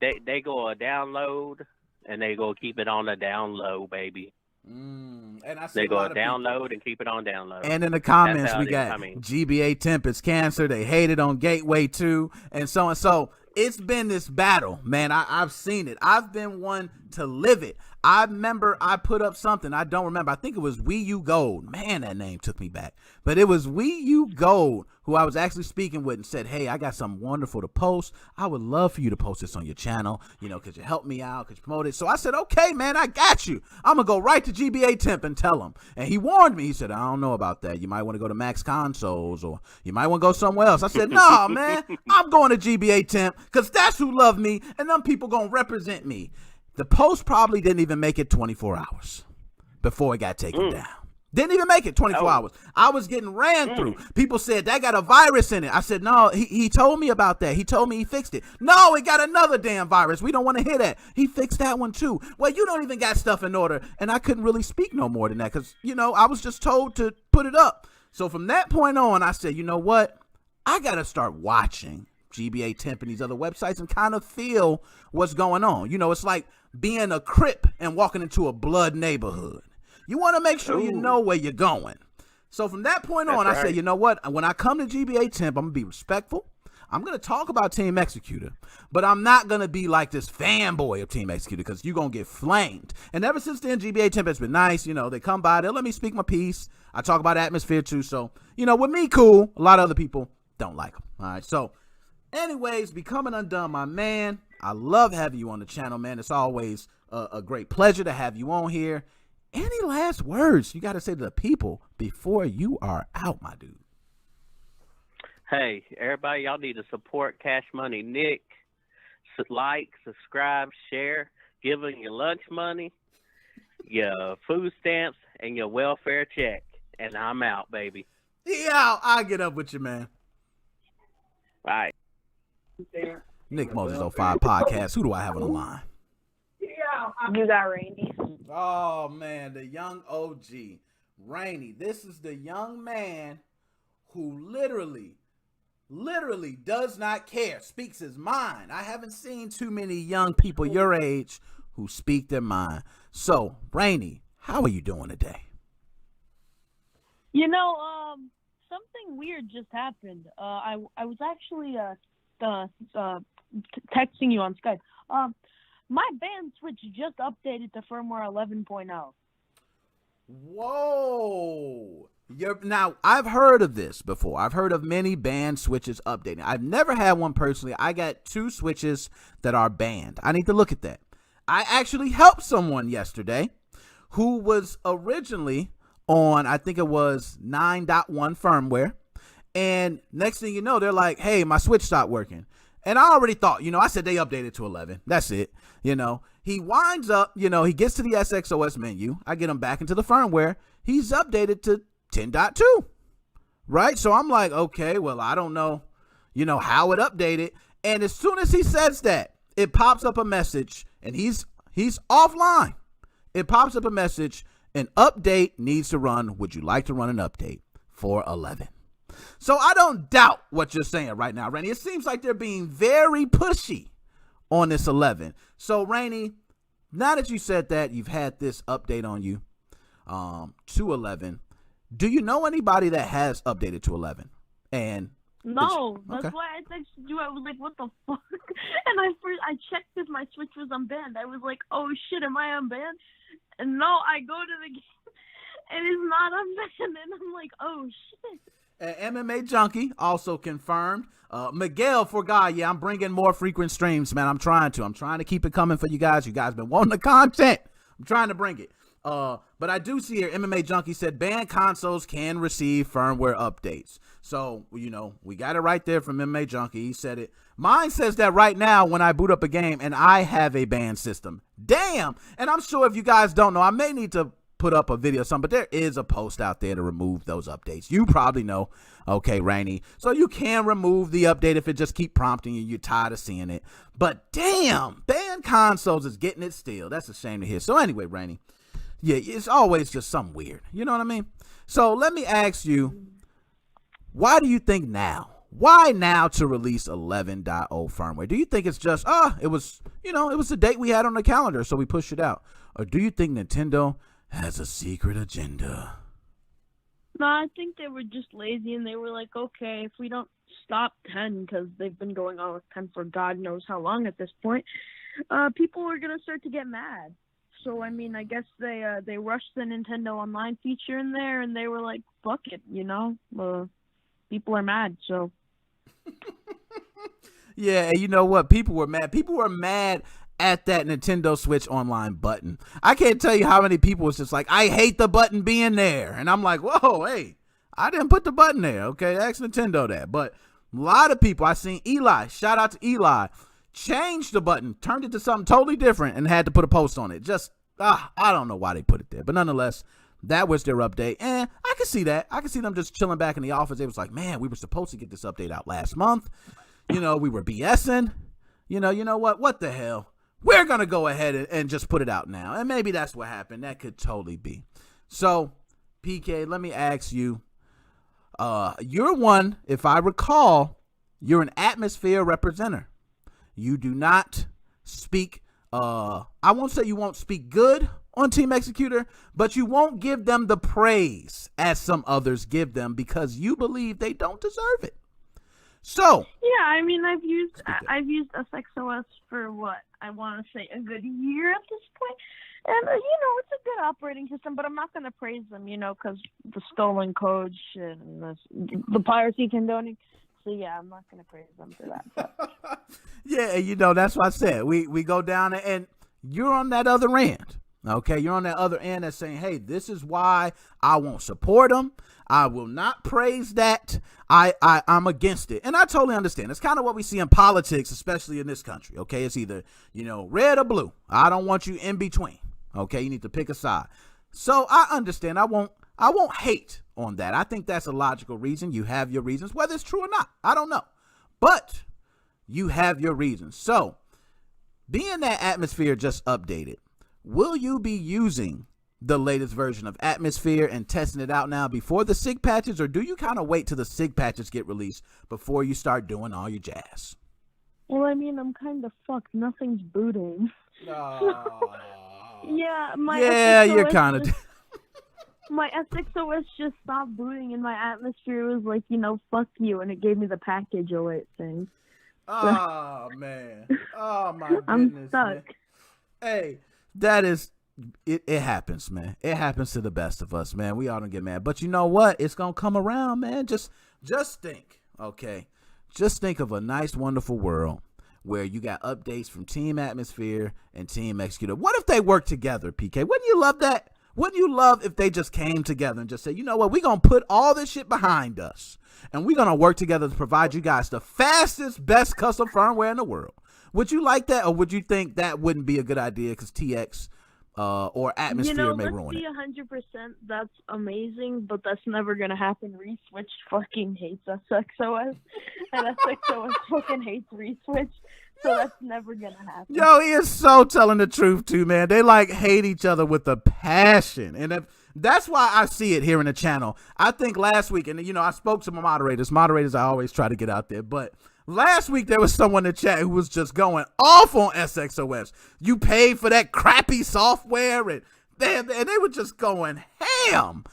they go a download and they go keep it on the down low, baby. And I see they a go lot of download people. and keep it on download. And in the comments, we got GBA Temp is cancer. They hate it on Gateway too, and so on. So it's been this battle, man. I've seen it. I've been one to live it. I remember I put up something. I don't remember. I think it was Wii U Gold. Man, that name took me back. But it was Wii U Gold who I was actually speaking with and said, hey, I got something wonderful to post. I would love for you to post this on your channel. You know, could you help me out? Could you promote it? So I said, okay, man, I got you. I'm going to go right to GBA Temp and tell him. And he warned me. He said, I don't know about that. You might want to go to Max Consoles or you might want to go somewhere else. I said, no, man, I'm going to GBA Temp because that's who love me and them people going to represent me. The post probably didn't even make it 24 hours before it got taken down. Didn't even make it 24 hours. I was getting ran through. People said, that got a virus in it. I said, no, he told me about that. He told me he fixed it. No, it got another damn virus. We don't want to hear that. He fixed that one too. Well, you don't even got stuff in order. And I couldn't really speak no more than that because, you know, I was just told to put it up. So from that point on, I said, you know what? I got to start watching GBA Temp and these other websites and kind of feel what's going on. You know, it's like being a Crip and walking into a blood neighborhood. You want to make sure you know where you're going. So from that point on, I said, you know what? When I come to GBA Temp, I'm going to be respectful. I'm going to talk about Team Executor, but I'm not going to be like this fanboy of Team Executor because you're going to get flamed. And ever since then, GBA Temp has been nice. You know, they come by, they'll let me speak my piece. I talk about atmosphere too. So, you know, with me, cool. A lot of other people don't like them. All right. So anyways, Becoming Undone, my man. I love having you on the channel, man. It's always a great pleasure to have you on here. Any last words you got to say to the people before you are out, my dude? Hey, everybody, y'all need to support Cash Money Nick. Like, subscribe, share, give him your lunch money, your food stamps, and your welfare check. And I'm out, baby. Yeah, I'll get up with you, man. All right. Nick Moses 05 Podcast. Who do I have on the line? You got Rainy. Oh, man, the young OG. Rainy. This is the young man who literally does not care, speaks his mind. I haven't seen too many young people your age who speak their mind. So, Rainy, how are you doing today? You know, something weird just happened. I was actually texting you on Skype. My band switch just updated to firmware 11.0. Whoa. Now, I've heard of this before. I've heard of many band switches updating. I've never had one personally. I got 2 switches that are banned. I need to look at that. I actually helped someone yesterday who was originally on, I think it was 9.1 firmware. And next thing you know, they're like, hey, my switch stopped working. And I already thought, you know, I said they updated to 11. That's it. You know, he winds up, you know, he gets to the SXOS menu. I get him back into the firmware. He's updated to 10.2. Right. So I'm like, OK, well, I don't know, you know, how it updated. And as soon as he says that, it pops up a message and he's offline. It pops up a message. An update needs to run. Would you like to run an update for 11? So I don't doubt what you're saying right now, Rainy. It seems like they're being very pushy on this 11. So, Rainy, now that you said that, you've had this update on you to 11. Do you know anybody that has updated to 11? And no, that's why I texted you. I was like, what the fuck? And I checked if my switch was unbanned. I was like, oh shit, am I unbanned? And no, I go to the game and it's not unbanned. And I'm like, oh shit. MMA Junkie also confirmed. Miguel forgot. Yeah, I'm bringing more frequent streams, man. I'm trying to keep it coming for you guys. You guys been wanting the content. I'm trying to bring it. But I do see here MMA Junkie said banned consoles can receive firmware updates. So, you know, we got it right there from MMA Junkie. He said it. Mine says that right now when I boot up a game and I have a banned system. Damn. And I'm sure if you guys don't know, I may need to put up a video or something, but there is a post out there to remove those updates. You probably know, okay, Rainy. So you can remove the update if it just keep prompting you. You're tired of seeing it. But damn, banned consoles is getting it still. That's a shame to hear. So anyway, Rainy, yeah, it's always just something weird. You know what I mean? So let me ask you, why do you think now? Why now to release 11.0 firmware? Do you think it's just, it was the date we had on the calendar, so we pushed it out? Or do you think Nintendo has a secret agenda? No, I think they were just lazy, and they were like, okay, if we don't stop 10, because they've been going on with 10 for God knows how long at this point, people are going to start to get mad. So, I mean, I guess they rushed the Nintendo Online feature in there, and they were like, fuck it, people are mad, so. Yeah, and you know what? People were mad. People were mad at that Nintendo Switch Online button. I can't tell you how many people was just like, I hate the button being there. And I'm like, whoa, hey, I didn't put the button there. Okay, ask Nintendo that. But a lot of people, I seen Eli, shout out to Eli, changed the button, turned it to something totally different, and had to put a post on it. Just, I don't know why they put it there. But nonetheless, that was their update. And I can see that. I can see them just chilling back in the office. It was like, man, we were supposed to get this update out last month. We were BSing. You know what? What the hell? We're going to go ahead and just put it out now. And maybe that's what happened. That could totally be. So, PK, let me ask you. You're one, if I recall, you're an atmosphere representative. You do not speak, I won't say you won't speak good on Team Executor, but you won't give them the praise as some others give them because you believe they don't deserve it. So yeah, I mean, I've used SXOS for what I want to say a good year at this point, and it's a good operating system. But I'm not going to praise them, because the stolen code shit and the piracy condoning. So yeah, I'm not going to praise them for that. But. Yeah, that's what I said. We go down and you're on that other end. Okay, you're on that other end that's saying, hey, this is why I won't support them. I will not praise that. I'm against it. And I totally understand. It's kind of what we see in politics, especially in this country. Okay, it's either, red or blue. I don't want you in between. Okay, you need to pick a side. So I understand. I won't hate on that. I think that's a logical reason. You have your reasons, whether it's true or not. I don't know. But you have your reasons. So being that Atmosphere just updated, will you be using the latest version of Atmosphere and testing it out now before the SIG patches, or do you kind of wait till the SIG patches get released before you start doing all your jazz? Well, I mean, I'm kind of fucked. Nothing's booting. Yeah, you're kind of. My SXOS just stopped booting, and my Atmosphere was like, fuck you, and it gave me the package alert thing. Oh man! Oh my goodness! I'm stuck. Man. Hey, that is. It happens, man. It happens to the best of us, man. We all don't get mad. But you know what? It's going to come around, man. Just think, okay? Just think of a nice, wonderful world where you got updates from Team Atmosphere and Team Executor. What if they work together, PK? Wouldn't you love that? Wouldn't you love if they just came together and just said, you know what? We're going to put all this shit behind us, and we're going to work together to provide you guys the fastest, best custom firmware in the world. Would you like that, or would you think that wouldn't be a good idea because TX or Atmosphere may ruin it? Let's be 100%. That's amazing, but that's never gonna happen. Reswitch fucking hates SXOS, and SXOS fucking hates Reswitch, so that's never gonna happen. Yo, he is so telling the truth too, man. They hate each other with a passion, and that's why I see it here in the channel. I think last week, and I spoke to my moderators. Moderators, I always try to get out there, but. Last week, there was someone in the chat who was just going off on SXOS. You paid for that crappy software, and they were just going ham.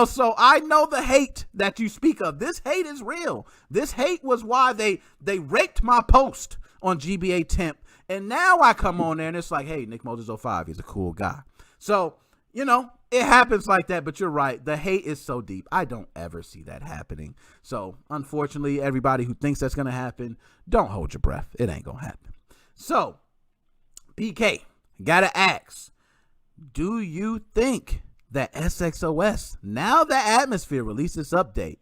So I know the hate that you speak of. This hate is real. This hate was why they raked my post on GBA Temp. And now I come on there, and it's like, hey, Nick Moses 05, he's a cool guy. So, it happens like that, but you're right. The hate is so deep. I don't ever see that happening. So, unfortunately, everybody who thinks that's going to happen, don't hold your breath. It ain't going to happen. So, PK, got to ask, do you think that SXOS, now that Atmosphere released this update,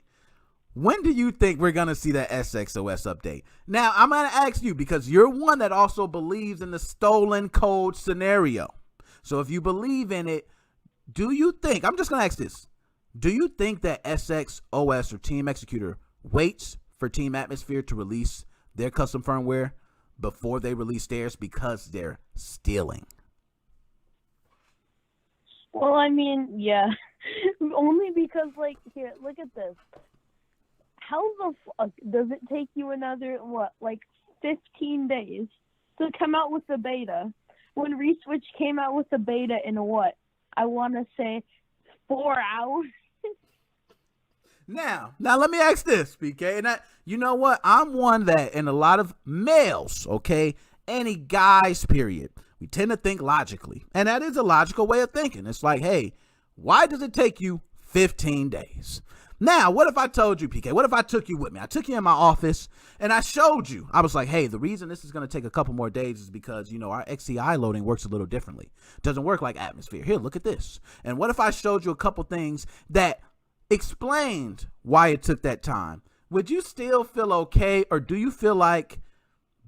when do you think we're going to see that SXOS update? Now, I'm going to ask you because you're one that also believes in the stolen code scenario. So, if you believe in it, do you think, I'm just going to ask this, do you think that SXOS or Team Executor waits for Team Atmosphere to release their custom firmware before they release theirs because they're stealing? Well, I mean, yeah. Only because, here, look at this. how the fuck does it take you another, 15 days to come out with the beta when Reswitch came out with the beta in I want to say 4 hours? Now let me ask this, PK. And you know what? I'm one that, and a lot of males, okay, any guys, period, we tend to think logically. And that is a logical way of thinking. It's like, hey, why does it take you 15 days? Now, what if I told you, PK, what if I took you with me? I took you in my office and I showed you. I was like, hey, the reason this is going to take a couple more days is because, our XCI loading works a little differently. It doesn't work like Atmosphere. Here, look at this. And what if I showed you a couple things that explained why it took that time? Would you still feel okay, or do you feel like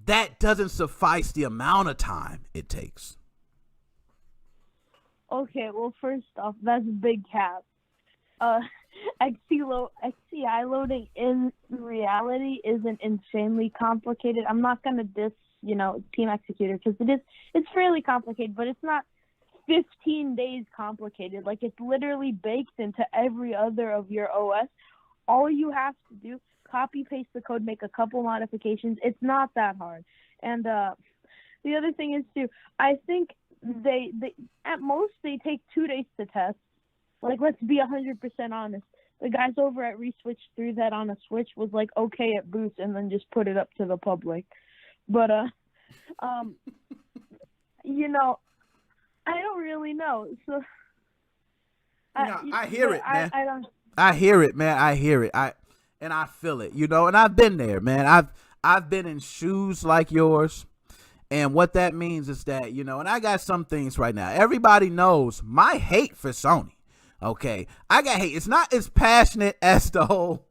that doesn't suffice the amount of time it takes? Okay, well, first off, that's a big cap. XCI loading in reality isn't insanely complicated. I'm not gonna diss, Team Executor, because it's fairly complicated, but it's not 15 days complicated. Like, it's literally baked into every other of your OS. All you have to do, copy paste the code, make a couple modifications. It's not that hard. And the other thing is too, I think they at most they take 2 days to test. Like, let's be 100% honest. The guys over at Reswitch threw that on a Switch, was like, okay at boots, and then just put it up to the public. But I don't really know. So I hear it, man. I don't. I hear it, man. I hear it. And I feel it, and I've been there, man. I've been in shoes like yours. And what that means is that, and I got some things right now. Everybody knows my hate for Sony. Okay. I got hate. It's not as passionate as the whole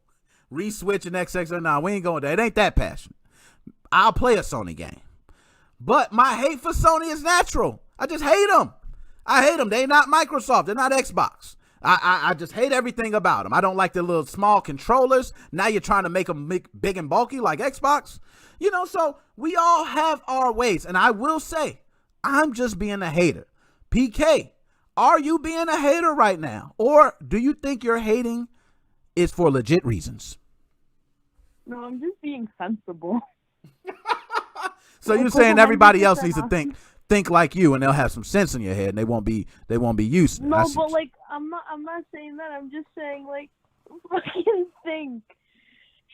Reswitch and XX. No, we ain't going there. It ain't that passionate. I'll play a Sony game. But my hate for Sony is natural. I just hate them. I hate them. They're not Microsoft. They're not Xbox. I just hate everything about them. I don't like the little small controllers. Now you're trying to make them big and bulky like Xbox. So we all have our ways. And I will say, I'm just being a hater. PK, are you being a hater right now? Or do you think your hating is for legit reasons? No, I'm just being sensible. So you're saying everybody else needs to think like you, and they'll have some sense in your head, and they won't be used. No, but I'm not saying that. I'm just saying, fucking think.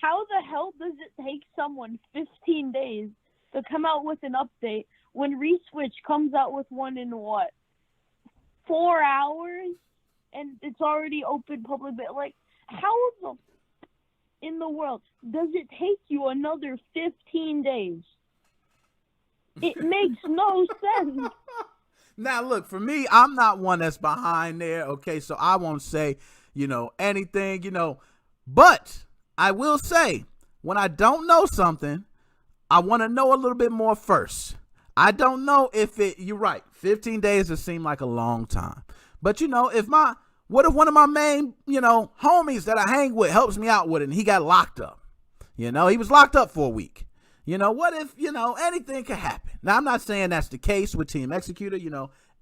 How the hell does it take someone 15 days to come out with an update when Reswitch comes out with one in 4 hours, and it's already open public? How in the world does it take you another 15 days? It makes no sense. Now, look, for me, I'm not one that's behind there, okay? So I won't say, anything, But I will say, when I don't know something, I want to know a little bit more first. I don't know if you're right. 15 days would seem like a long time. But, what if one of my main, homies that I hang with helps me out with it and he got locked up? He was locked up for a week. What if, anything could happen? Now, I'm not saying that's the case with Team Executor.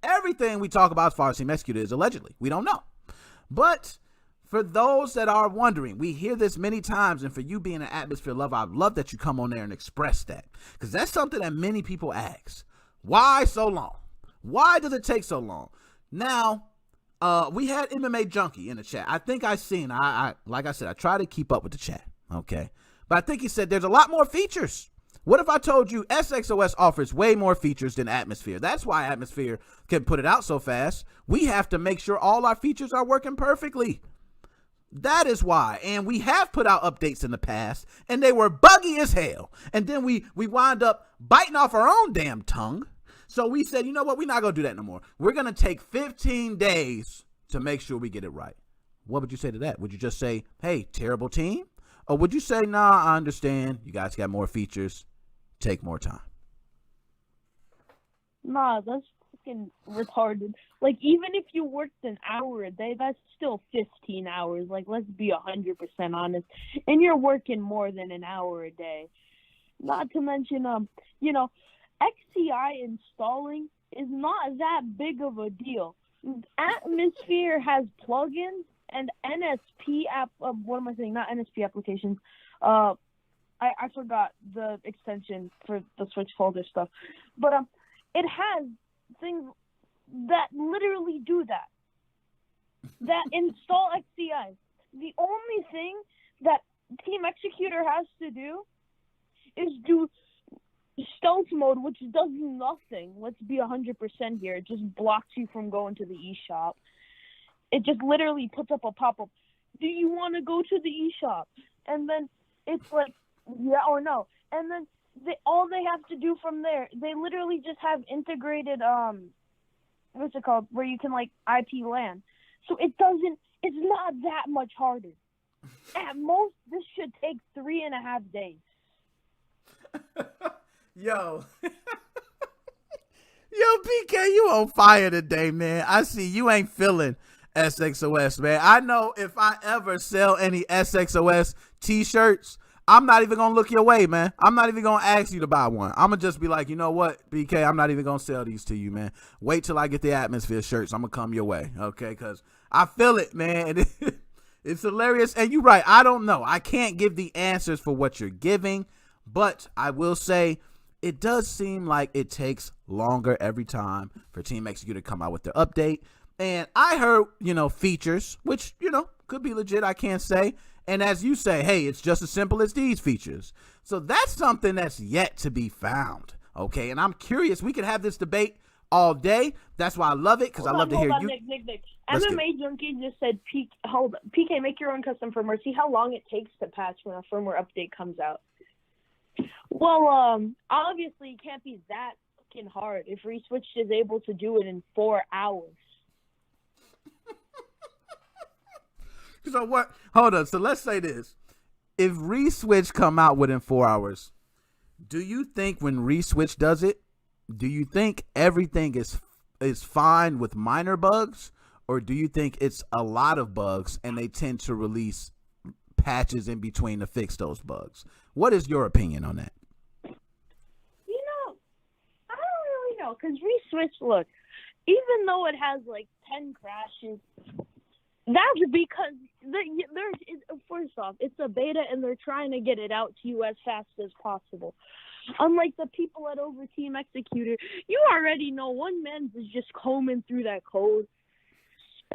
Everything we talk about as far as Team Executor is allegedly. We don't know. But for those that are wondering, we hear this many times, and for you being an Atmosphere lover, I'd love that you come on there and express that, because that's something that many people ask. Why so long? Why does it take so long? Now, we had MMA Junkie in the chat. I think I seen, like I said, I try to keep up with the chat, okay? But I think he said there's a lot more features. What if I told you SXOS offers way more features than Atmosphere? That's why Atmosphere can put it out so fast. We have to make sure all our features are working perfectly. That is why. And we have put out updates in the past, and they were buggy as hell. And then we wind up biting off our own damn tongue. So we said, you know what? We're not going to do that no more. We're going to take 15 days to make sure we get it right. What would you say to that? Would you just say, hey, terrible team? Or would you say, nah, I understand. You guys got more features. Take more time. Nah, that's fucking retarded. Even if you worked an hour a day, that's still 15 hours. Let's be 100% honest. And you're working more than an hour a day. Not to mention, XCI installing is not that big of a deal. Atmosphere has plugins, and NSP app. What am I saying? Not NSP applications. I forgot the extension for the Switch folder stuff, but it has things that literally do that. That install XCI. The only thing that Team Executor has to do is do stealth mode, which does nothing. Let's be 100% here. It just blocks you from going to the eShop. It just literally puts up a pop-up. Do you want to go to the eShop? And then it's like, yeah or no. And then all they have to do from there, they literally just have integrated, what's it called, where you can, like, IP LAN. So it's not that much harder. At most, this should take 3.5 days. Yo. Yo, PK, you on fire today, man. I see you ain't feeling SXOS, man. I know if I ever sell any SXOS t-shirts, I'm not even going to look your way, man. I'm not even going to ask you to buy one. I'm going to just be like, you know what, BK, I'm not even going to sell these to you, man. Wait till I get the Atmosphere shirts. I'm going to come your way, okay? Because I feel it, man. It's hilarious. And you're right. I don't know. I can't give the answers for what you're giving, but I will say it does seem like it takes longer every time for Team Executor to come out with their update. And I heard, features, which, could be legit. I can't say. And as you say, hey, it's just as simple as these features. So that's something that's yet to be found. Okay. And I'm curious. We could have this debate all day. That's why I love it, because I love to hear you. Nick. MMA Junkie just said, PK, make your own custom firmware. See how long it takes to patch when a firmware update comes out. Well, obviously it can't be that fucking hard if Reswitch is able to do it in 4 hours. So what? Hold on. So let's say this. If Reswitch come out within 4 hours, do you think when Reswitch does it, do you think everything is fine with minor bugs, or do you think it's a lot of bugs and they tend to release patches in between to fix those bugs? What is your opinion on that? I don't really know, because Reswitch, look, even though it has like 10 crashes, that's because first off, it's a beta and they're trying to get it out to you as fast as possible. Unlike the people at Over Team Executor, you already know one man is just combing through that code,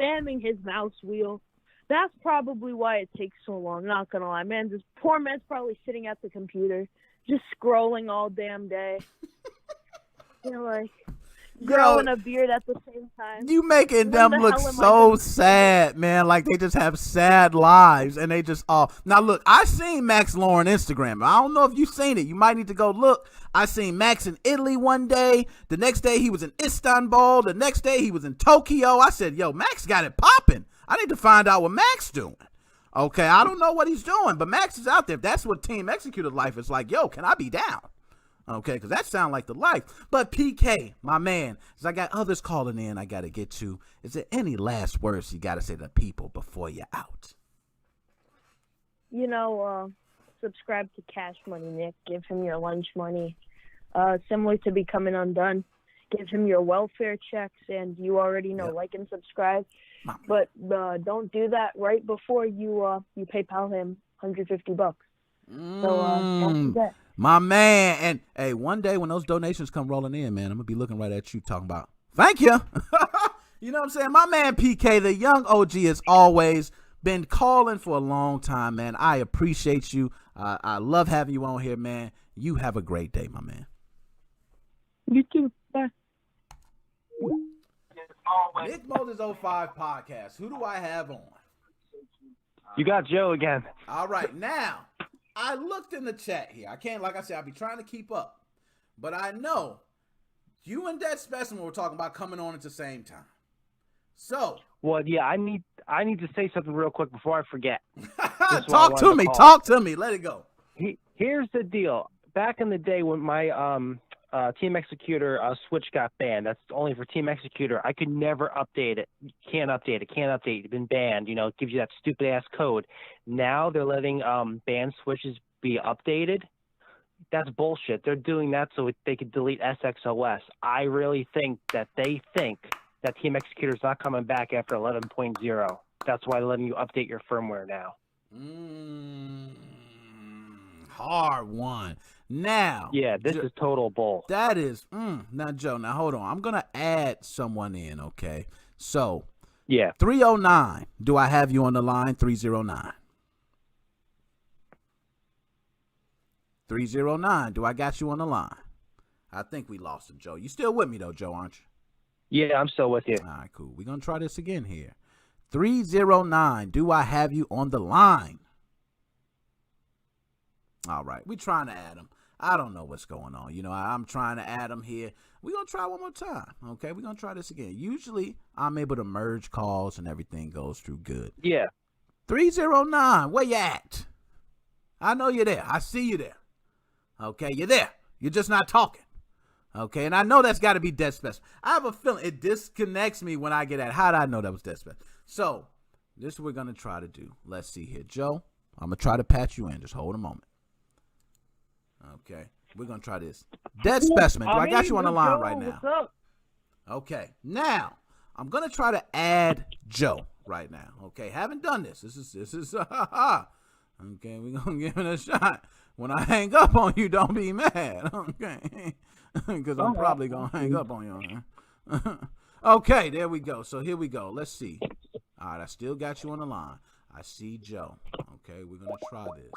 spamming his mouse wheel. That's probably why it takes so long, not gonna lie. Man, this poor man's probably sitting at the computer, just scrolling all damn day. Growing a beard at the same time. You making them look so sad, man. Like they just have sad lives and they just all. Now look, I seen Max Lauren Instagram. I don't know if you seen it. You might need to go look. I seen Max in Italy one day. The next day he was in Istanbul. The next day he was in Tokyo. I said, yo, Max got it popping. I need to find out what Max doing. Okay, I don't know what he's doing, but Max is out there. If that's what Team Executor life is like, yo, can I be down? Okay, because that sounds like the life. But PK, my man, as I got others calling in, I got to get to. Is there any last words you got to say to people before you're out? Subscribe to Cash Money, Nick. Give him your lunch money. Similar to Becoming Undone. Give him your welfare checks, and you already know, like and subscribe. But don't do that right before you PayPal him $150. So don't forget. My man, and hey, one day when those donations come rolling in, man, I'm gonna be looking right at you talking about thank you. You know what I'm saying? My man PK, the young OG, has always been calling for a long time, man. I appreciate you. I love having you on here, man. You have a great day, my man. You too. Bye. Nick Moses 05 podcast. Who do I have on? You got Joe again. All right, now. I looked in the chat here. I can't, like I said, I'll be trying to keep up. But I know you and Dead Specimen were talking about coming on at the same time. So. Well, yeah, I need to say something real quick before I forget. Talk to me. Let it go. Here's the deal. Back in the day when my Team Executor Switch got banned, that's only for Team Executor, I could never update it. Can't update it. It's been banned. It gives you that stupid-ass code. Now they're letting banned switches be updated. That's bullshit. They're doing that so they could delete SXOS. I really think that they think that Team Executor is not coming back after 11.0. That's why they're letting you update your firmware now. Hard one. Now. Yeah, this is total bull. That is, now, Joe, now hold on. I'm going to add someone in, okay? So, yeah. 309, do I have you on the line? 309. 309, do I got you on the line? I think we lost him, Joe. You still with me, though, Joe, aren't you? Yeah, I'm still with you. All right, cool. We're going to try this again here. 309, do I have you on the line? All right, we're trying to add him. I don't know what's going on. You know, I'm trying to add him here. We're going to try one more time, okay? We're going to try this again. Usually, I'm able to merge calls and everything goes through good. Yeah. 309, where you at? I know you're there. I see you there. Okay, you're there. You're just not talking. Okay, and I know that's got to be Dead Specimen. I have a feeling it disconnects me when I get at. How did I know that was Dead Specimen? So, this is what we're going to try to do. Let's see here. Joe, I'm going to try to patch you in. Just hold a moment. Okay, we're going to try this. Dead Specimen, do I got you on the line right now? What's up? Okay, now, I'm going to try to add Joe right now. Okay, haven't done this. This is okay, we're going to give it a shot. When I hang up on you, don't be mad, okay? Because I'm probably going to hang up on you. Okay, there we go. So here we go. Let's see. All right, I still got you on the line. I see Joe. Okay, we're going to try this.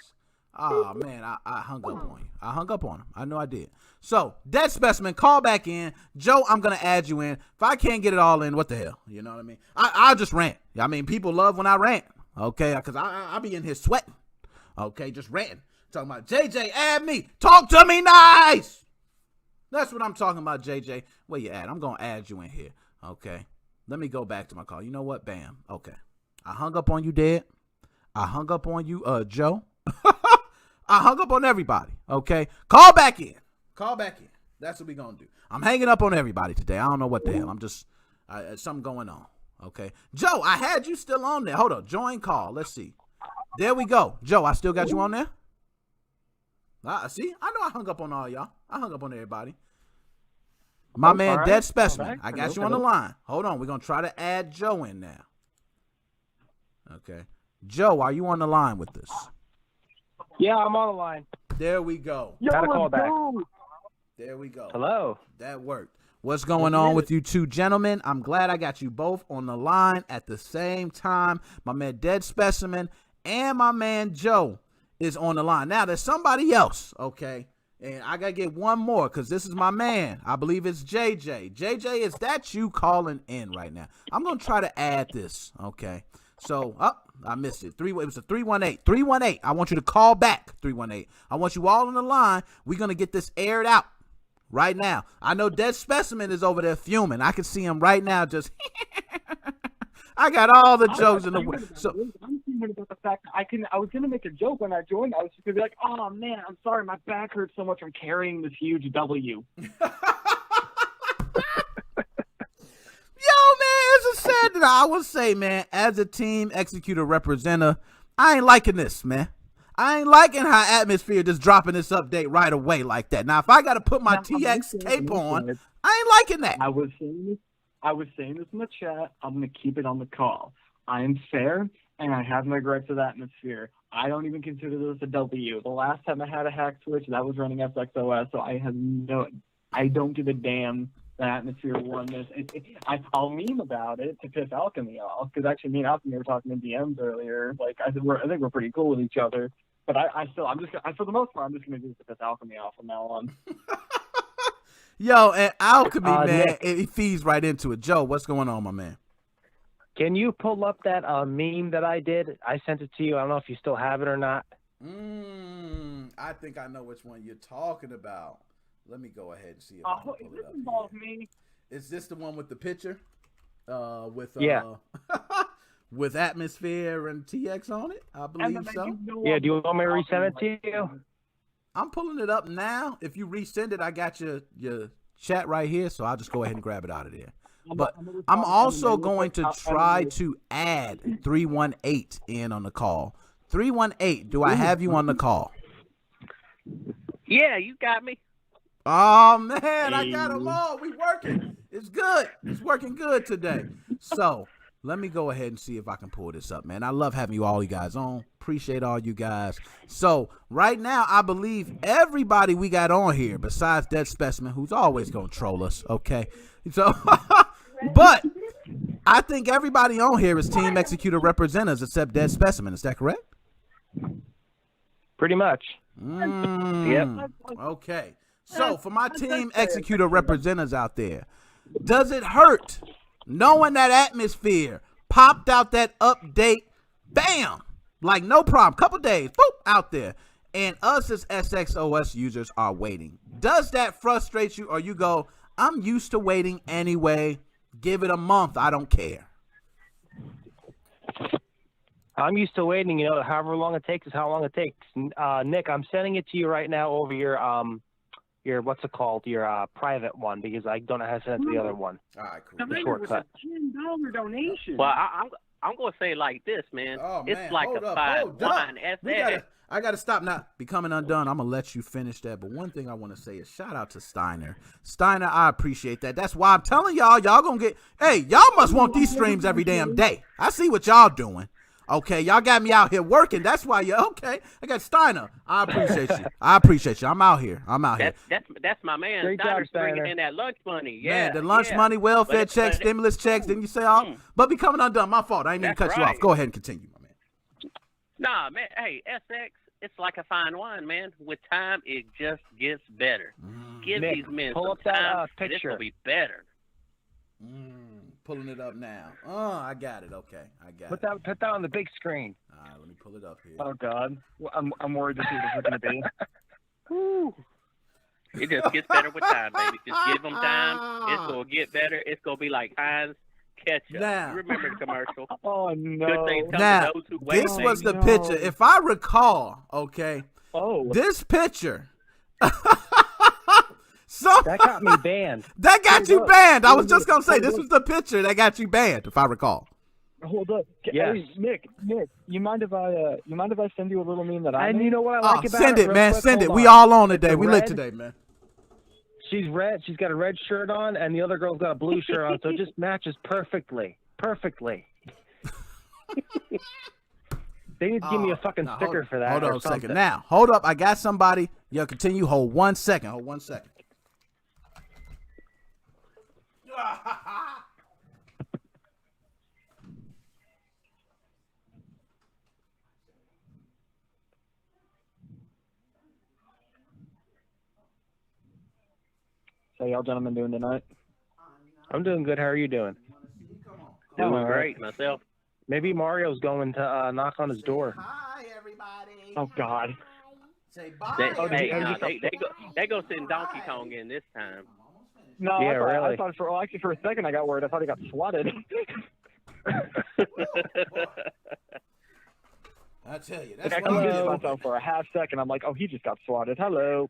Oh, man, I hung up on you. I hung up on him. I know I did. So, Dead Specimen, call back in. Joe, I'm going to add you in. If I can't get it all in, what the hell? You know what I mean? I'll just rant. I mean, people love when I rant, okay? Because I be in here sweating, okay? Just ranting. Talking about, JJ, add me. Talk to me nice. That's what I'm talking about, JJ. Where you at? I'm going to add you in here, okay? Let me go back to my call. You know what? Bam. Okay. I hung up on you, Dead. I hung up on you, Joe. I hung up on everybody, okay? Call back in. Call back in. That's what we going to do. I'm hanging up on everybody today. I don't know what the hell. I'm just, something going on, okay? Joe, I had you still on there. Hold on. Join call. Let's see. There we go. Joe, I still got you on there? See? I know I hung up on all y'all. I hung up on everybody. My man, right. Dead Specimen. I got you on the line. Hold on. We're going to try to add Joe in now. Okay. Joe, are you on the line with us? Yeah, I'm on the line. There we go. Got a call back. There we go. Hello. That worked. What's going on with you two gentlemen? I'm glad I got you both on the line at the same time. My man Dead Specimen and my man Joe is on the line. Now, there's somebody else, okay? And I got to get one more because this is my man. I believe it's JJ. JJ, is that you calling in right now? I'm going to try to add this, okay? So, I missed it. It was a 318. 318. I want you to call back, 318. I want you all on the line. We're going to get this aired out right now. I know Dead Specimen is over there fuming. I can see him right now just... I got all the jokes in the world. So I'm thinking about the fact that I was gonna make a joke when I joined. I was just gonna be like, "Oh man, I'm sorry, my back hurts so much from carrying this huge W." Yo, man, it's a sad that I would say, man, as a team Executor representative, I ain't liking this, man. I ain't liking how Atmosphere just dropping this update right away like that. Now, if I got to put my TX cape on, I ain't liking that. I was saying this in the chat. I'm going to keep it on the call. I am fair, and I have my gripes with Atmosphere. I don't even consider this a W. The last time I had a hack switch, that was running FXOS, so I don't give a damn that Atmosphere won this. I'll meme about it to piss Alchemy off, because actually me and Alchemy were talking in DMs earlier. Like, I think we're pretty cool with each other. But for the most part, I'm just going to do this to piss Alchemy off from now on. Yo, and Alchemy, man, he feeds right into it. Joe, what's going on, my man? Can you pull up that meme that I did? I sent it to you. I don't know if you still have it or not. I think I know which one you're talking about. Let me go ahead and see if I can pull it up. Involve me? Is this the one with the picture? Yeah. With Atmosphere and TX on it? I believe so. Yeah, do you want me to resend it to you? I'm pulling it up now. If you resend it, I got your chat right here, so I'll just go ahead and grab it out of there. But I'm also going to try to add 318 in on the call. 318, do I have you on the call? Yeah, you got me. Oh, man, I got them all. We working. It's good. It's working good today. So Let me go ahead and see if I can pull this up, man. I love having you guys on. Appreciate all you guys. So right now, I believe everybody we got on here, besides Dead Specimen, who's always going to troll us, okay? So, but I think everybody on here is Team Executor representatives except Dead Specimen. Is that correct? Pretty much. Yep. Okay. So for my Team Executor representatives out there, does it hurt knowing that Atmosphere popped out that update, bam, like no problem, couple days, boop, out there, and us as SXOS users are waiting? Does that frustrate you, or you go, I'm used to waiting anyway, give it a month, I don't care? I'm used to waiting, however long it takes is how long it takes. Nick, I'm sending it to you right now over your what's it called? Your private one, because I don't know how to send it to the other one. All right, cool. The shortcut. $10 donation. Well, I'm gonna say it like this, man. Oh, it's man. like Hold a up, fine hold up. wine. I got to stop now. Becoming Undone, I'm going to let you finish that. But one thing I want to say is shout out to Steiner. Steiner, I appreciate that. That's why I'm telling y'all going to get, hey, y'all must want these streams every damn day. I see what y'all doing. Okay, y'all got me out here working. That's why okay. I got Steiner. I appreciate you. I'm out here. That's my man. Great Steiner's job, Steiner. bringing in that lunch money. Yeah, Man, the lunch money, welfare checks, stimulus checks. Didn't you say all? But Becoming Undone, my fault. I didn't mean to cut you off. Go ahead and continue, my man. Nah, man. Hey, SX, it's like a fine wine, man. With time, it just gets better. Give Nick, these men pull some up that, time, and it's picture. gonna be better. Pulling it up now. Oh, I got it. Okay, I got it. Put that on the big screen. All right, let me pull it up here. Oh God, I'm worried to see what it's going to be. Woo. It just gets better with time, baby. Just give them time. It's gonna get better. It's gonna be like Heinz ketchup. Now. You remember the commercial? Oh Good no. things come Now, to those who wait. this was the no. picture. If I recall, okay, Oh. this picture. That got me banned. That got you banned. I was just going to say, this was the picture that got you banned, if I recall. Hold up. Yes. Hey, Nick, you mind if I send you a little meme that I And made? you know what I like about Send it, real man. quick? Send it. Hold We on. all on today. The We lit red- today, man. She's red. She's got a red shirt on, and the other girl's got a blue shirt on, so it just matches perfectly. Perfectly. They need to give me a fucking sticker for that. Hold on or a second. something. Now, hold up. I got somebody. Yo, continue. Hold 1 second. Hold 1 second. How y'all gentlemen doing tonight? I'm doing good. How are you doing? Doing all right. great myself. Maybe Mario's going to knock on his door. Hi, everybody. Oh God. Say bye. They go send Donkey Kong in this time. No, Yeah, I thought really. actually for a second I got worried. I thought he got swatted. I tell you, that's I what couldn't I'm get doing. myself for a half second. I'm like, oh, he just got swatted. Hello.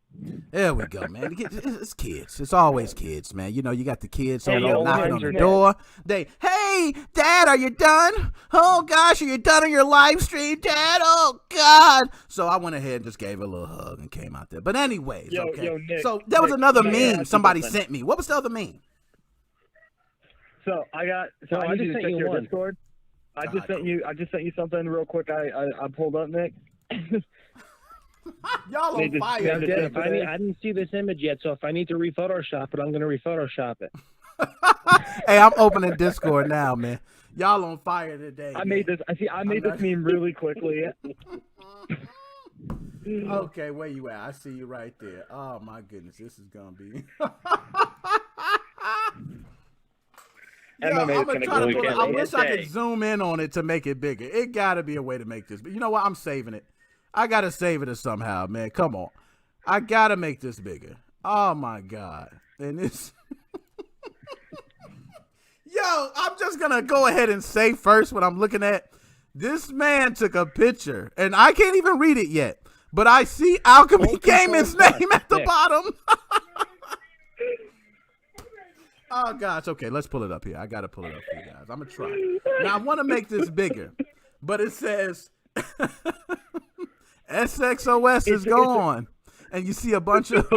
There we go, man. It's kids. It's always kids, man. You know, you got the kids Hey, knocking mine's on the your door. Hey, Dad, are you done? Oh, gosh, are you done on your live stream, Dad? Oh, God. So I went ahead and just gave her a little hug and came out there. But anyways, okay. Yo, Nick, so there was another Nick, meme yeah, somebody something. sent me. What was the other meme? So I So I I need just to sent check you your one. Discord. I just sent cool. you something real quick. I pulled up, Nick. Y'all They on just fire sent it today, to man. I didn't see this image yet, so if I need to re-Photoshop it, I'm going to re-Photoshop it. Hey, I'm opening Discord now, man. Y'all on fire today. I made this. I made this meme really quickly. Okay, where you at? I see you right there. Oh my goodness, this is gonna be. Yo, MMA is I'm gonna gonna go try to weekend. I wish I Hey. could zoom in on it to make it bigger. It gotta be a way to make this. But you know what? I'm saving it. I gotta save it somehow, man. Come on. I gotta make this bigger. Oh my God. And this. Yo, I'm just gonna go ahead and say first what I'm looking at. This man took a picture, and I can't even read it yet. But I see Alchemy Gaming's name at the bottom. Oh gosh, okay, let's pull it up here. I gotta pull it up for you guys. I'm gonna try. Now I want to make this bigger, but it says SXOS is gone, and you see a bunch of.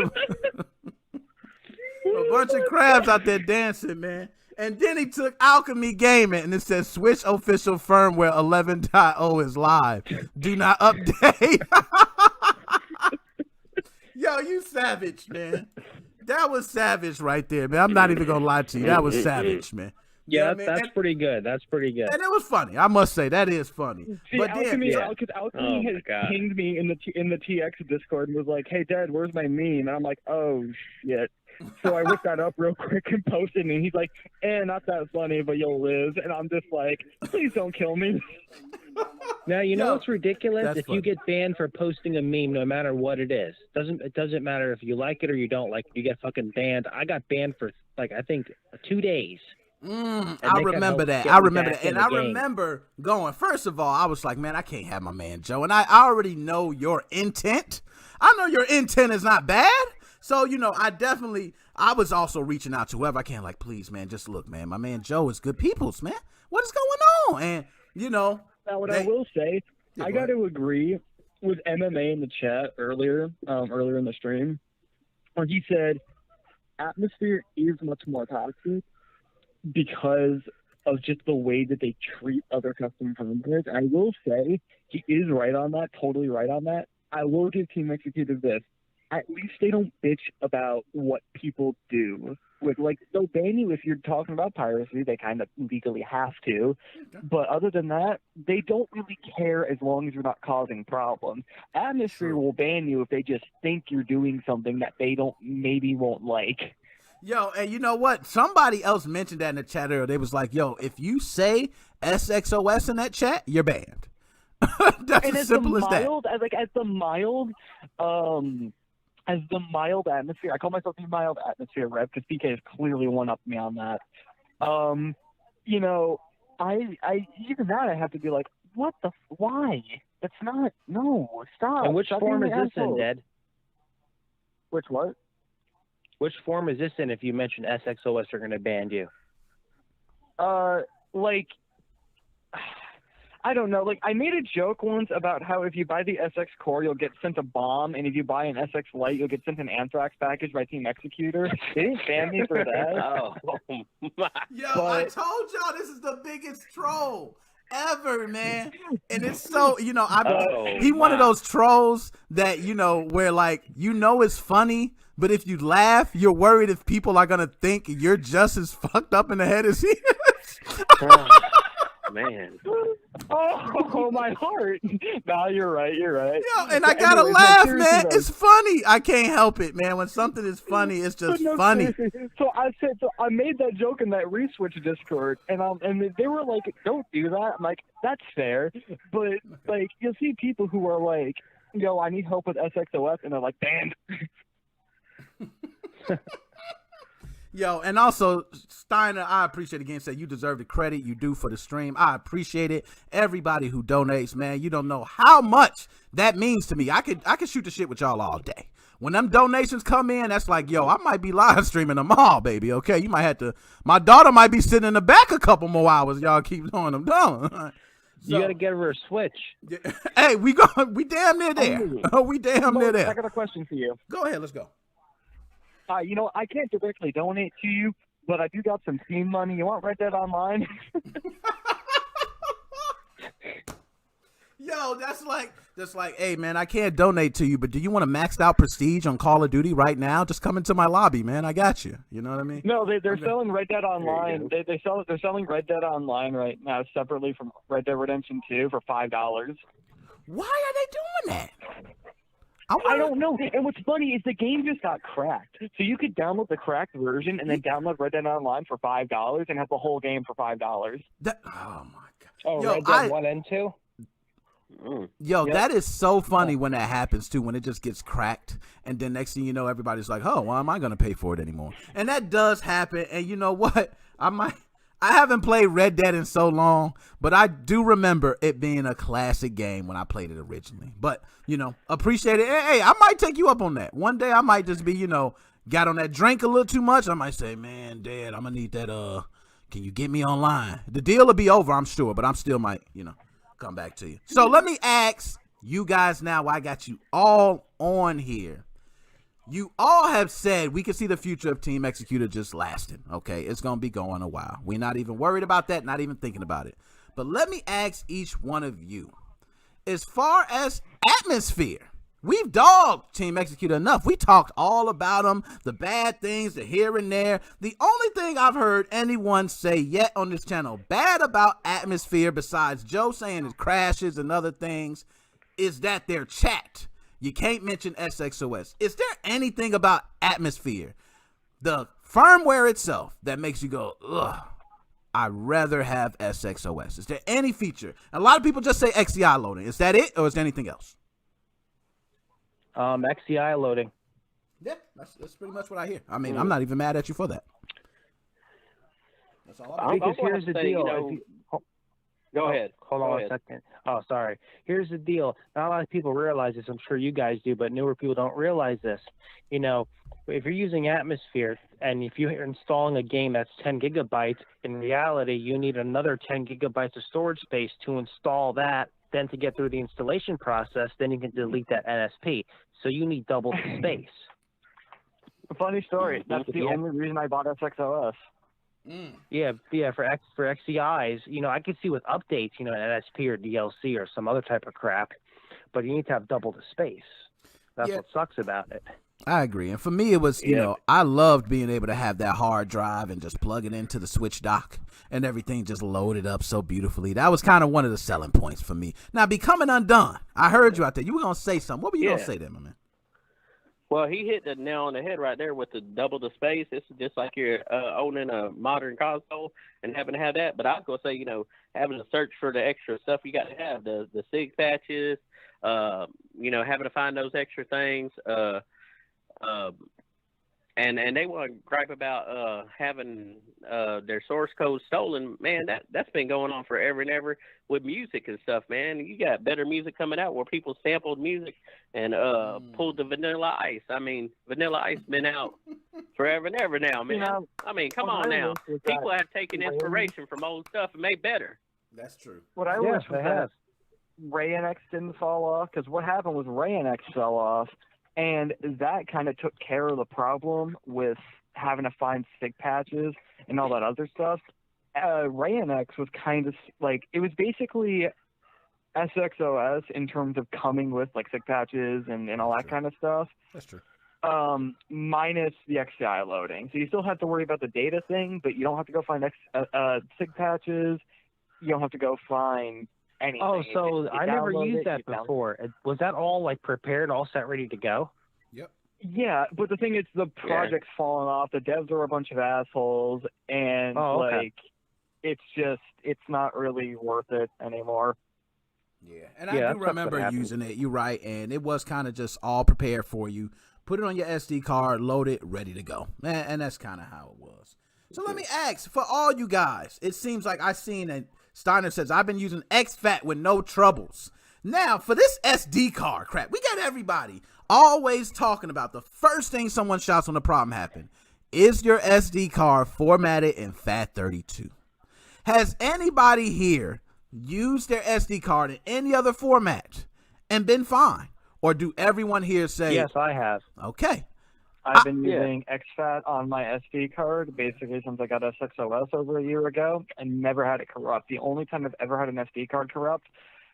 A bunch of crabs out there dancing, man. And then he took Alchemy Gaming, and it says Switch official firmware 11.0 is live. Do not update. Yo, you savage, man. That was savage right there, man. I'm not even gonna lie to you. That was savage, man. Yeah, you know that's pretty good. That's pretty good. And it was funny. I must say that is funny. See, but Alchemy then, Alchemy has pinged me in the TX Discord and was like, "Hey, Dad, where's my meme?" And I'm like, "Oh shit." So I whipped that up real quick and posted, and he's like, not that funny, but you'll live. And I'm just like, please don't kill me. Now, you know what's ridiculous? That's If funny. you get banned for posting a meme, no matter what it is, it doesn't matter if you like it or you don't like it, you get fucking banned. I got banned for, like, I think 2 days. I remember that. I remember that. And I remember going, first of all, I was like, man, I can't have my man Joe. And I already know your intent. I know your intent is not bad. So, you know, I was also reaching out to whoever I can, like, please, man, just look, man, my man Joe is good peoples, man. What is going on? And, you know. Now, what I will say, I got to agree with MMA in the chat earlier in the stream, where he said atmosphere is much more toxic because of just the way that they treat other custom firmwares. I will say he is right on that, totally right on that. I will give Team Executor this. At least they don't bitch about what people do. With, like, they'll ban you if you're talking about piracy. They kind of legally have to. Okay. But other than that, they don't really care as long as you're not causing problems. Atmosphere will ban you if they just think you're doing something that they won't like. Yo, and you know what? Somebody else mentioned that in the chat earlier. They was like, yo, if you say SXOS in that chat, you're banned. That's as simple as that. As the mild atmosphere, I call myself the mild atmosphere rep because PK has clearly one-upped me on that. You know, I even that I have to be like, why? That's not, no, stop. And which form is this in, Dad? Which what? Which form is this in if you mention SXOS are going to ban you? Like, I don't know. Like, I made a joke once about how if you buy the SX Core, you'll get sent a bomb, and if you buy an SX Lite, you'll get sent an Anthrax package by Team Executor. They didn't ban me for that. Oh, my. Yo, I told y'all this is the biggest troll ever, man. And it's so, you know, one of those trolls that, you know, where, like, you know it's funny, but if you laugh, you're worried if people are going to think you're just as fucked up in the head as he is. Man. Oh, my heart. No, you're right. Yo, and I gotta laugh, man. It's funny. I can't help it, man. When something is funny, it's just funny. So I made that joke in that Reswitch Discord, and they were like, "Don't do that." I'm like, "That's fair," but like you'll see people who are like, "Yo, I need help with SXOS," and they're like, "Banned." Yo, and also, Steiner, I appreciate it again. Say you deserve the credit you do for the stream. I appreciate it. Everybody who donates, man, you don't know how much that means to me. I could shoot the shit with y'all all day. When them donations come in, that's like, yo, I might be live streaming them all, baby. Okay, you might have to. My daughter might be sitting in the back a couple more hours. Y'all keep throwing them down. So, you got to get her a Switch. Hey, we damn near there. We damn near there. I got a question for you. Go ahead, let's go. You know, I can't directly donate to you, but I do got some Steam money. You want Red Dead Online? Yo, that's like, hey, man, I can't donate to you, but do you want a maxed out prestige on Call of Duty right now? Just come into my lobby, man. I got you. You know what I mean? No, they're selling Red Dead Online. They're selling Red Dead Online right now separately from Red Dead Redemption 2 for $5. Why are they doing that? I don't know. And what's funny is the game just got cracked. So you could download the cracked version and then download Red Dead Online for $5 and have the whole game for $5. Oh my god. Oh, yo, Red Dead 1 and 2? Yo, that is so funny when that happens too, when it just gets cracked, and then next thing you know, everybody's like, oh, why am I gonna pay for it anymore? And that does happen. And you know what? I haven't played Red Dead in so long, but I do remember it being a classic game when I played it originally. But, you know, appreciate it. Hey, I might take you up on that. One day I might just be, you know, got on that drink a little too much. I might say, man, Dad, I'm going to need that. Can you get me online? The deal will be over, I'm sure, but I'm still might, you know, come back to you. So let me ask you guys now, I got you all on here. You all have said we can see the future of Team Executor just lasting. Okay, it's going to be going a while. We're not even worried about that, not even thinking about it. But let me ask each one of you, as far as atmosphere, we've dogged Team Executor enough. We talked all about them, the bad things, the here and there. The only thing I've heard anyone say yet on this channel bad about atmosphere, besides Joe saying it crashes and other things, is that their chat. You can't mention SXOS. Is there anything about atmosphere, the firmware itself, that makes you go, ugh, I'd rather have SXOS? Is there any feature? A lot of people just say XCI loading. Is that it, or is there anything else? XCI loading. Yeah, that's pretty much what I hear. I mean, I'm not even mad at you for that. That's all I'm Because here's the deal. Go ahead. Hold on a second. Oh, sorry. Here's the deal. Not a lot of people realize this. I'm sure you guys do, but newer people don't realize this. You know, if you're using Atmosphere and if you're installing a game that's 10 gigabytes, in reality, you need another 10 gigabytes of storage space to install that. Then to get through the installation process, then you can delete that NSP. So you need double the space. Funny story. That's the only reason I bought SXOS. Yeah, for XCIs, you know, I could see with updates, you know, NSP or DLC or some other type of crap, but you need to have double the space. That's what sucks about it. I agree. And for me, it was, you know, I loved being able to have that hard drive and just plug it into the Switch dock and everything just loaded up so beautifully. That was kind of one of the selling points for me. Now, Becoming Undone, I heard you out there. You were going to say something. What were you going to say there, my man? Well, he hit the nail on the head right there with the double the space. It's just like you're owning a modern console and having to have that. But I was going to say, you know, having to search for the extra stuff you got to have, the SIG patches, you know, having to find those extra things. And they want to gripe about having their source code stolen. Man, that's been going on forever and ever with music and stuff, man. You got better music coming out where people sampled music and pulled the Vanilla Ice. I mean, Vanilla Ice been out forever and ever now, man. You know, I mean, come on now. People have taken inspiration from old stuff and made better. That's true. What I wish was that Ray NX didn't fall off, because what happened was Ray NX fell off, and that kind of took care of the problem with having to find SIG patches and all that other stuff. Ray NX was kind of like, it was basically SXOS in terms of coming with like SIG patches and all that kind of stuff. That's true. Minus the XCI loading. So you still have to worry about the data thing, but you don't have to go find SIG patches. You don't have to go find anything. Oh, so I never used that before. Was that all like prepared, all set, ready to go? Yep. Yeah, but the thing is, the project's falling off. The devs are a bunch of assholes, and it's not really worth it anymore. Yeah, and I do remember using it. You're right, and it was kind of just all prepared for you. Put it on your SD card, load it, ready to go. And that's kind of how it was. So let me ask, for all you guys, it seems like I've seen a Steiner says, I've been using XFAT with no troubles. Now, for this SD card crap, we got everybody always talking about the first thing someone shouts when the problem happened. Is your SD card formatted in FAT32? Has anybody here used their SD card in any other format and been fine? Or do everyone here say... Yes, I have. Okay. I've been using XFAT on my SD card basically since I got SXOS over a year ago and never had it corrupt. The only time I've ever had an SD card corrupt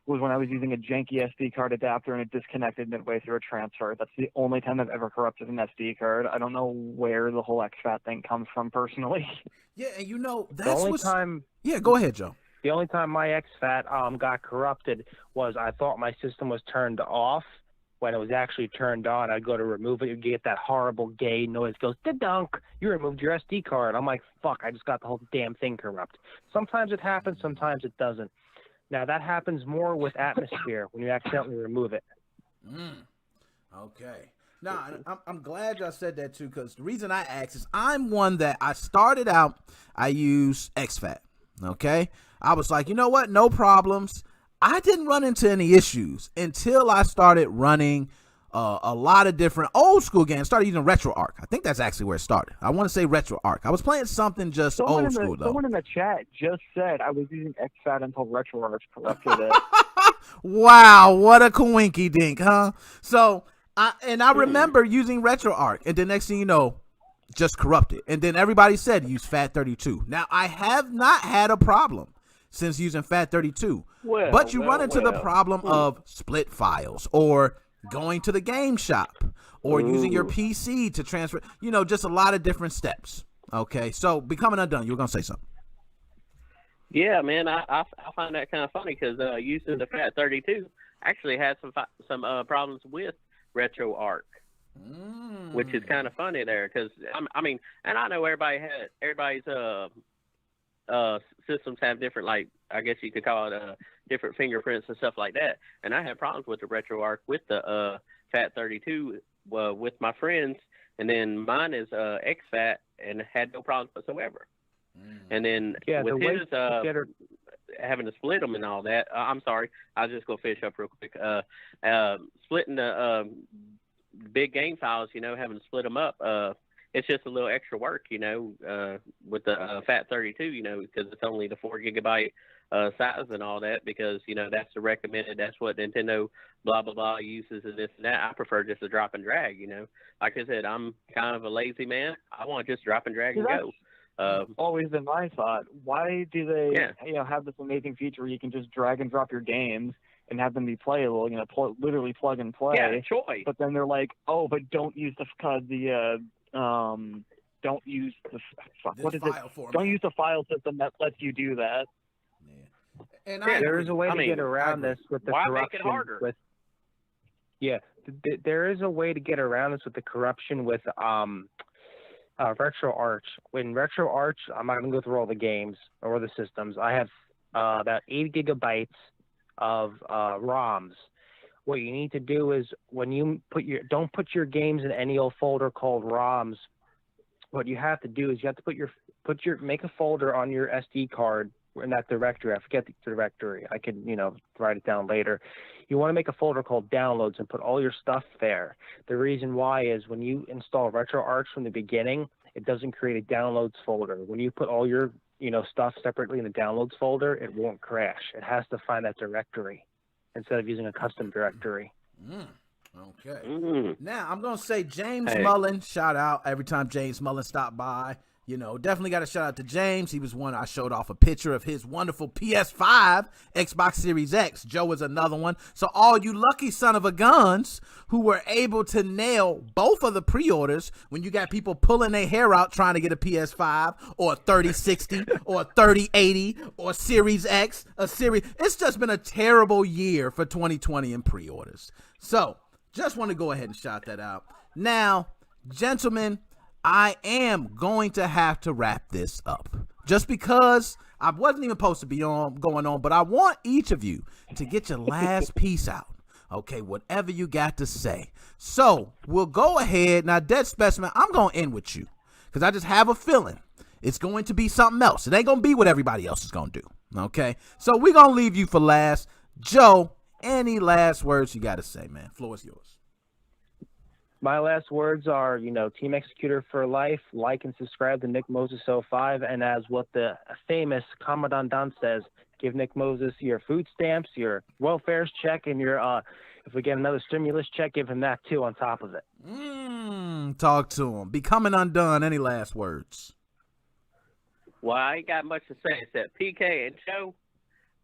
was when I was using a janky SD card adapter and it disconnected midway through a transfer. That's the only time I've ever corrupted an SD card. I don't know where the whole XFAT thing comes from personally. Yeah, and you know, that's the only time... Yeah, go ahead, Joe. The only time my XFAT got corrupted was I thought my system was turned off. When it was actually turned on, I'd go to remove it. You get that horrible gay noise. Goes, da-dunk, you removed your SD card. I'm like, fuck, I just got the whole damn thing corrupt. Sometimes it happens, sometimes it doesn't. Now, that happens more with Atmosphere when you accidentally remove it. Okay. Now, I'm glad y'all said that, too, because the reason I asked is I'm one that I started out, I use XFAT, okay? I was like, you know what, no problems. I didn't run into any issues until I started running a lot of different old school games. Started using RetroArch. I think that's actually where it started. I want to say RetroArch. I was playing something just old school, though. Someone in the chat just said I was using XFAT until RetroArch corrupted it. Wow, what a coinky dink, huh? So I remember using RetroArch, and the next thing you know, just corrupted. And then everybody said use FAT32. Now, I have not had a problem since using FAT32. But you run into the problem of split files or going to the game shop or using your PC to transfer, just a lot of different steps. Okay, so Becoming Undone, you were going to say something. Yeah, man, I find that kind of funny because using the FAT32 actually had some problems with RetroArch, which is kind of funny there because I mean, and I know everybody's systems have different, like, I guess you could call it different fingerprints and stuff like that. And I had problems with the RetroArch with the FAT32 with my friends, and then mine is XFAT and had no problems whatsoever. And then with his having to split them and all that, I'm sorry, I was just going to finish up real quick. Splitting the big game files, having to split them up, it's just a little extra work, with the FAT32, because it's only the 4 gigabyte size and all that, because, that's the recommended, that's what Nintendo blah, blah, blah uses and this and that. I prefer just a drop and drag, Like I said, I'm kind of a lazy man. I want to just drop and drag and go. Always been my thought. Why do they, have this amazing feature where you can just drag and drop your games and have them be playable? Literally plug and play. Yeah, choice. But then they're like, but don't use don't use Don't use the file system that lets you do that. Yeah. And there is a way to get around this with the corruption. Why make it harder? There is a way to get around this with the corruption with RetroArch. In RetroArch, I'm not going to go through all the games or the systems. I have about 8 gigabytes of ROMs. What you need to do is when you don't put your games in any old folder called ROMs. What you have to do is you have to make a folder on your SD card in that directory. I forget the directory. I can write it down later. You want to make a folder called downloads and put all your stuff there. The reason why is when you install RetroArch from the beginning, it doesn't create a downloads folder. When you put all your stuff separately in the downloads folder, it won't crash. It has to find that directory instead of using a custom directory. Okay. Now I'm gonna say James Mullen. Shout out every time James Mullen stopped by. Definitely got a shout out to James. He was one I showed off a picture of his wonderful PS5, Xbox Series X. Joe was another one. So all you lucky son of a guns who were able to nail both of the pre-orders when you got people pulling their hair out trying to get a PS5 or a 3060 or a 3080 or Series X, it's just been a terrible year for 2020 in pre-orders. So just want to go ahead and shout that out. Now, gentlemen, I am going to have to wrap this up just because I wasn't even supposed to be going on, but I want each of you to get your last piece out. Okay, whatever you got to say. So we'll go ahead. Now, Dead Specimen, I'm going to end with you because I just have a feeling it's going to be something else. It ain't going to be what everybody else is going to do. Okay, so we're going to leave you for last. Joe, any last words you got to say, man? Floor is yours. My last words are, Team Executor for life. Like and subscribe to Nick Moses 05. And as what the famous Commandant Don says, give Nick Moses your food stamps, your welfare check, and your if we get another stimulus check, give him that too on top of it. Talk to him. Becoming Undone. Any last words? Well, I ain't got much to say except PK and Joe,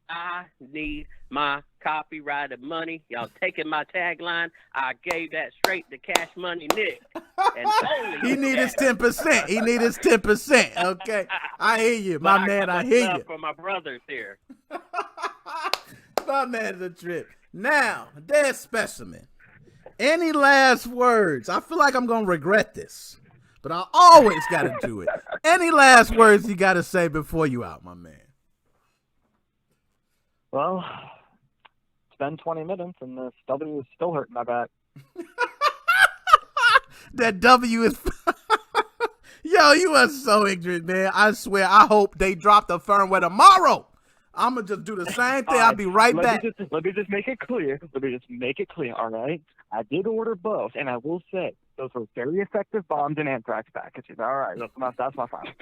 I need my copyrighted money. Y'all taking my tagline. I gave that straight to Cash Money Nick. And he need his 10%. He need his 10%. Okay. I hear you, my man. I hear you. For my brothers here. My man's a trip. Now, Dead Specimen. Any last words? I feel like I'm going to regret this, but I always got to do it. Any last words you got to say before you out, my man? Well, it's been 20 minutes, and this W is still hurting my back. That W is... Yo, you are so ignorant, man. I swear, I hope they drop the firmware tomorrow. I'm going to just do the same thing. I'll be right back. Let me just make it clear. All right? I did order both, and I will say, those were very effective bombs and anthrax packages. All right, that's my final.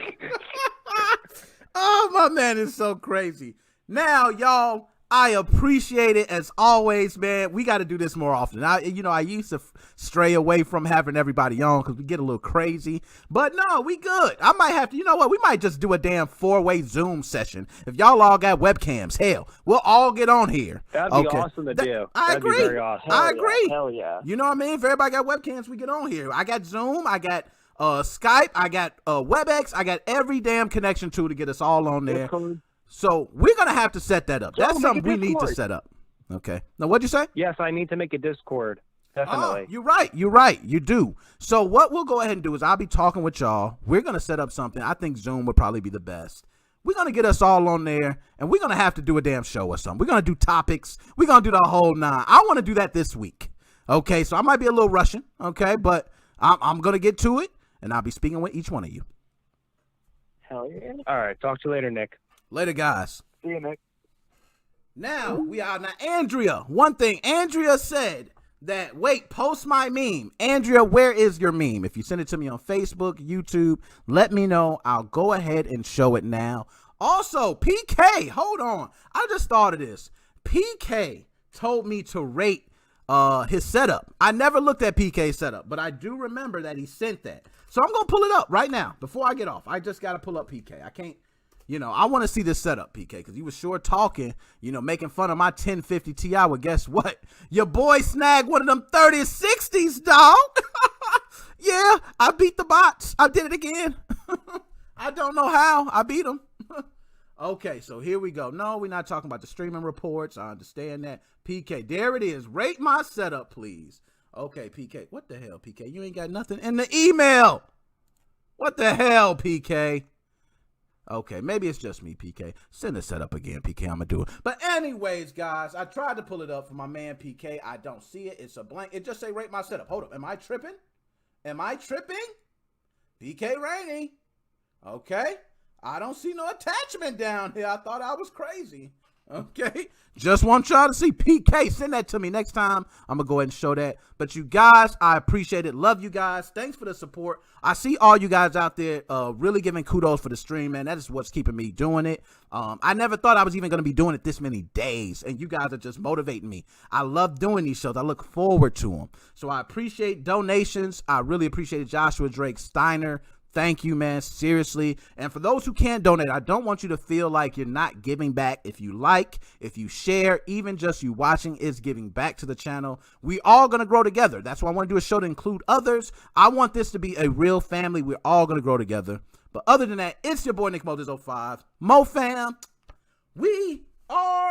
Oh, my man is so crazy. Now, y'all, I appreciate it as always, man. We got to do this more often. I used to stray away from having everybody on because we get a little crazy, but no, we good. I might have to, you know what? We might just do a damn 4-way Zoom session. If y'all all got webcams, hell, we'll all get on here. That'd be awesome to do. I agree. Be very awesome. I agree. Hell yeah. You know what I mean? If everybody got webcams, we get on here. I got Zoom. I got Skype. I got WebEx. I got every damn connection to get us all on there. So we're going to have to set that up. That's something we need to set up. Okay. Now, what'd you say? Yes, I need to make a Discord. Definitely. Oh, you're right. You're right. You do. So what we'll go ahead and do is I'll be talking with y'all. We're going to set up something. I think Zoom would probably be the best. We're going to get us all on there, and we're going to have to do a damn show or something. We're going to do topics. We're going to do the whole 9. I want to do that this week. Okay, so I might be a little rushing, okay, but I'm going to get to it, and I'll be speaking with each one of you. Hell yeah. All right, talk to you later, Nick. Later, guys. See you, Nick. Now, Andrea, one thing. Andrea said that, wait, post my meme. Andrea, where is your meme? If you send it to me on Facebook, YouTube, let me know. I'll go ahead and show it now. Also, PK, hold on. I just thought of this. PK told me to rate his setup. I never looked at PK's setup, but I do remember that he sent that. So I'm going to pull it up right now before I get off. I just got to pull up PK. I can't. I want to see this setup, PK, because you was sure talking, making fun of my 1050 Ti. Well, guess what? Your boy snagged one of them 3060s, dog. Yeah, I beat the bots. I did it again. I don't know how. I beat them. Okay, so here we go. No, we're not talking about the streaming reports. I understand that. PK, there it is. Rate my setup, please. Okay, PK. What the hell, PK? You ain't got nothing in the email. What the hell, PK? Okay, maybe it's just me, PK. Send the setup again, PK. I'm going to do it. But anyways, guys, I tried to pull it up for my man, PK. I don't see it. It's a blank. It just say rate my setup. Hold up. Am I tripping? PK Rainey. Okay. I don't see no attachment down here. I thought I was crazy. Okay. Just want y'all to see. PK, send that to me next time. I'm going to go ahead and show that. But you guys, I appreciate it. Love you guys. Thanks for the support. I see all you guys out there really giving kudos for the stream, man. That is what's keeping me doing it. I never thought I was even going to be doing it this many days, and you guys are just motivating me. I love doing these shows. I look forward to them. So I appreciate donations. I really appreciate Joshua Drake Steiner. Thank you, man. Seriously. And for those who can't donate, I don't want you to feel like you're not giving back. If you like, if you share, even just you watching is giving back to the channel. We all going to grow together. That's why I want to do a show to include others. I want this to be a real family. We're all going to grow together. But other than that, it's your boy Nick Moses 05. MoFam, we are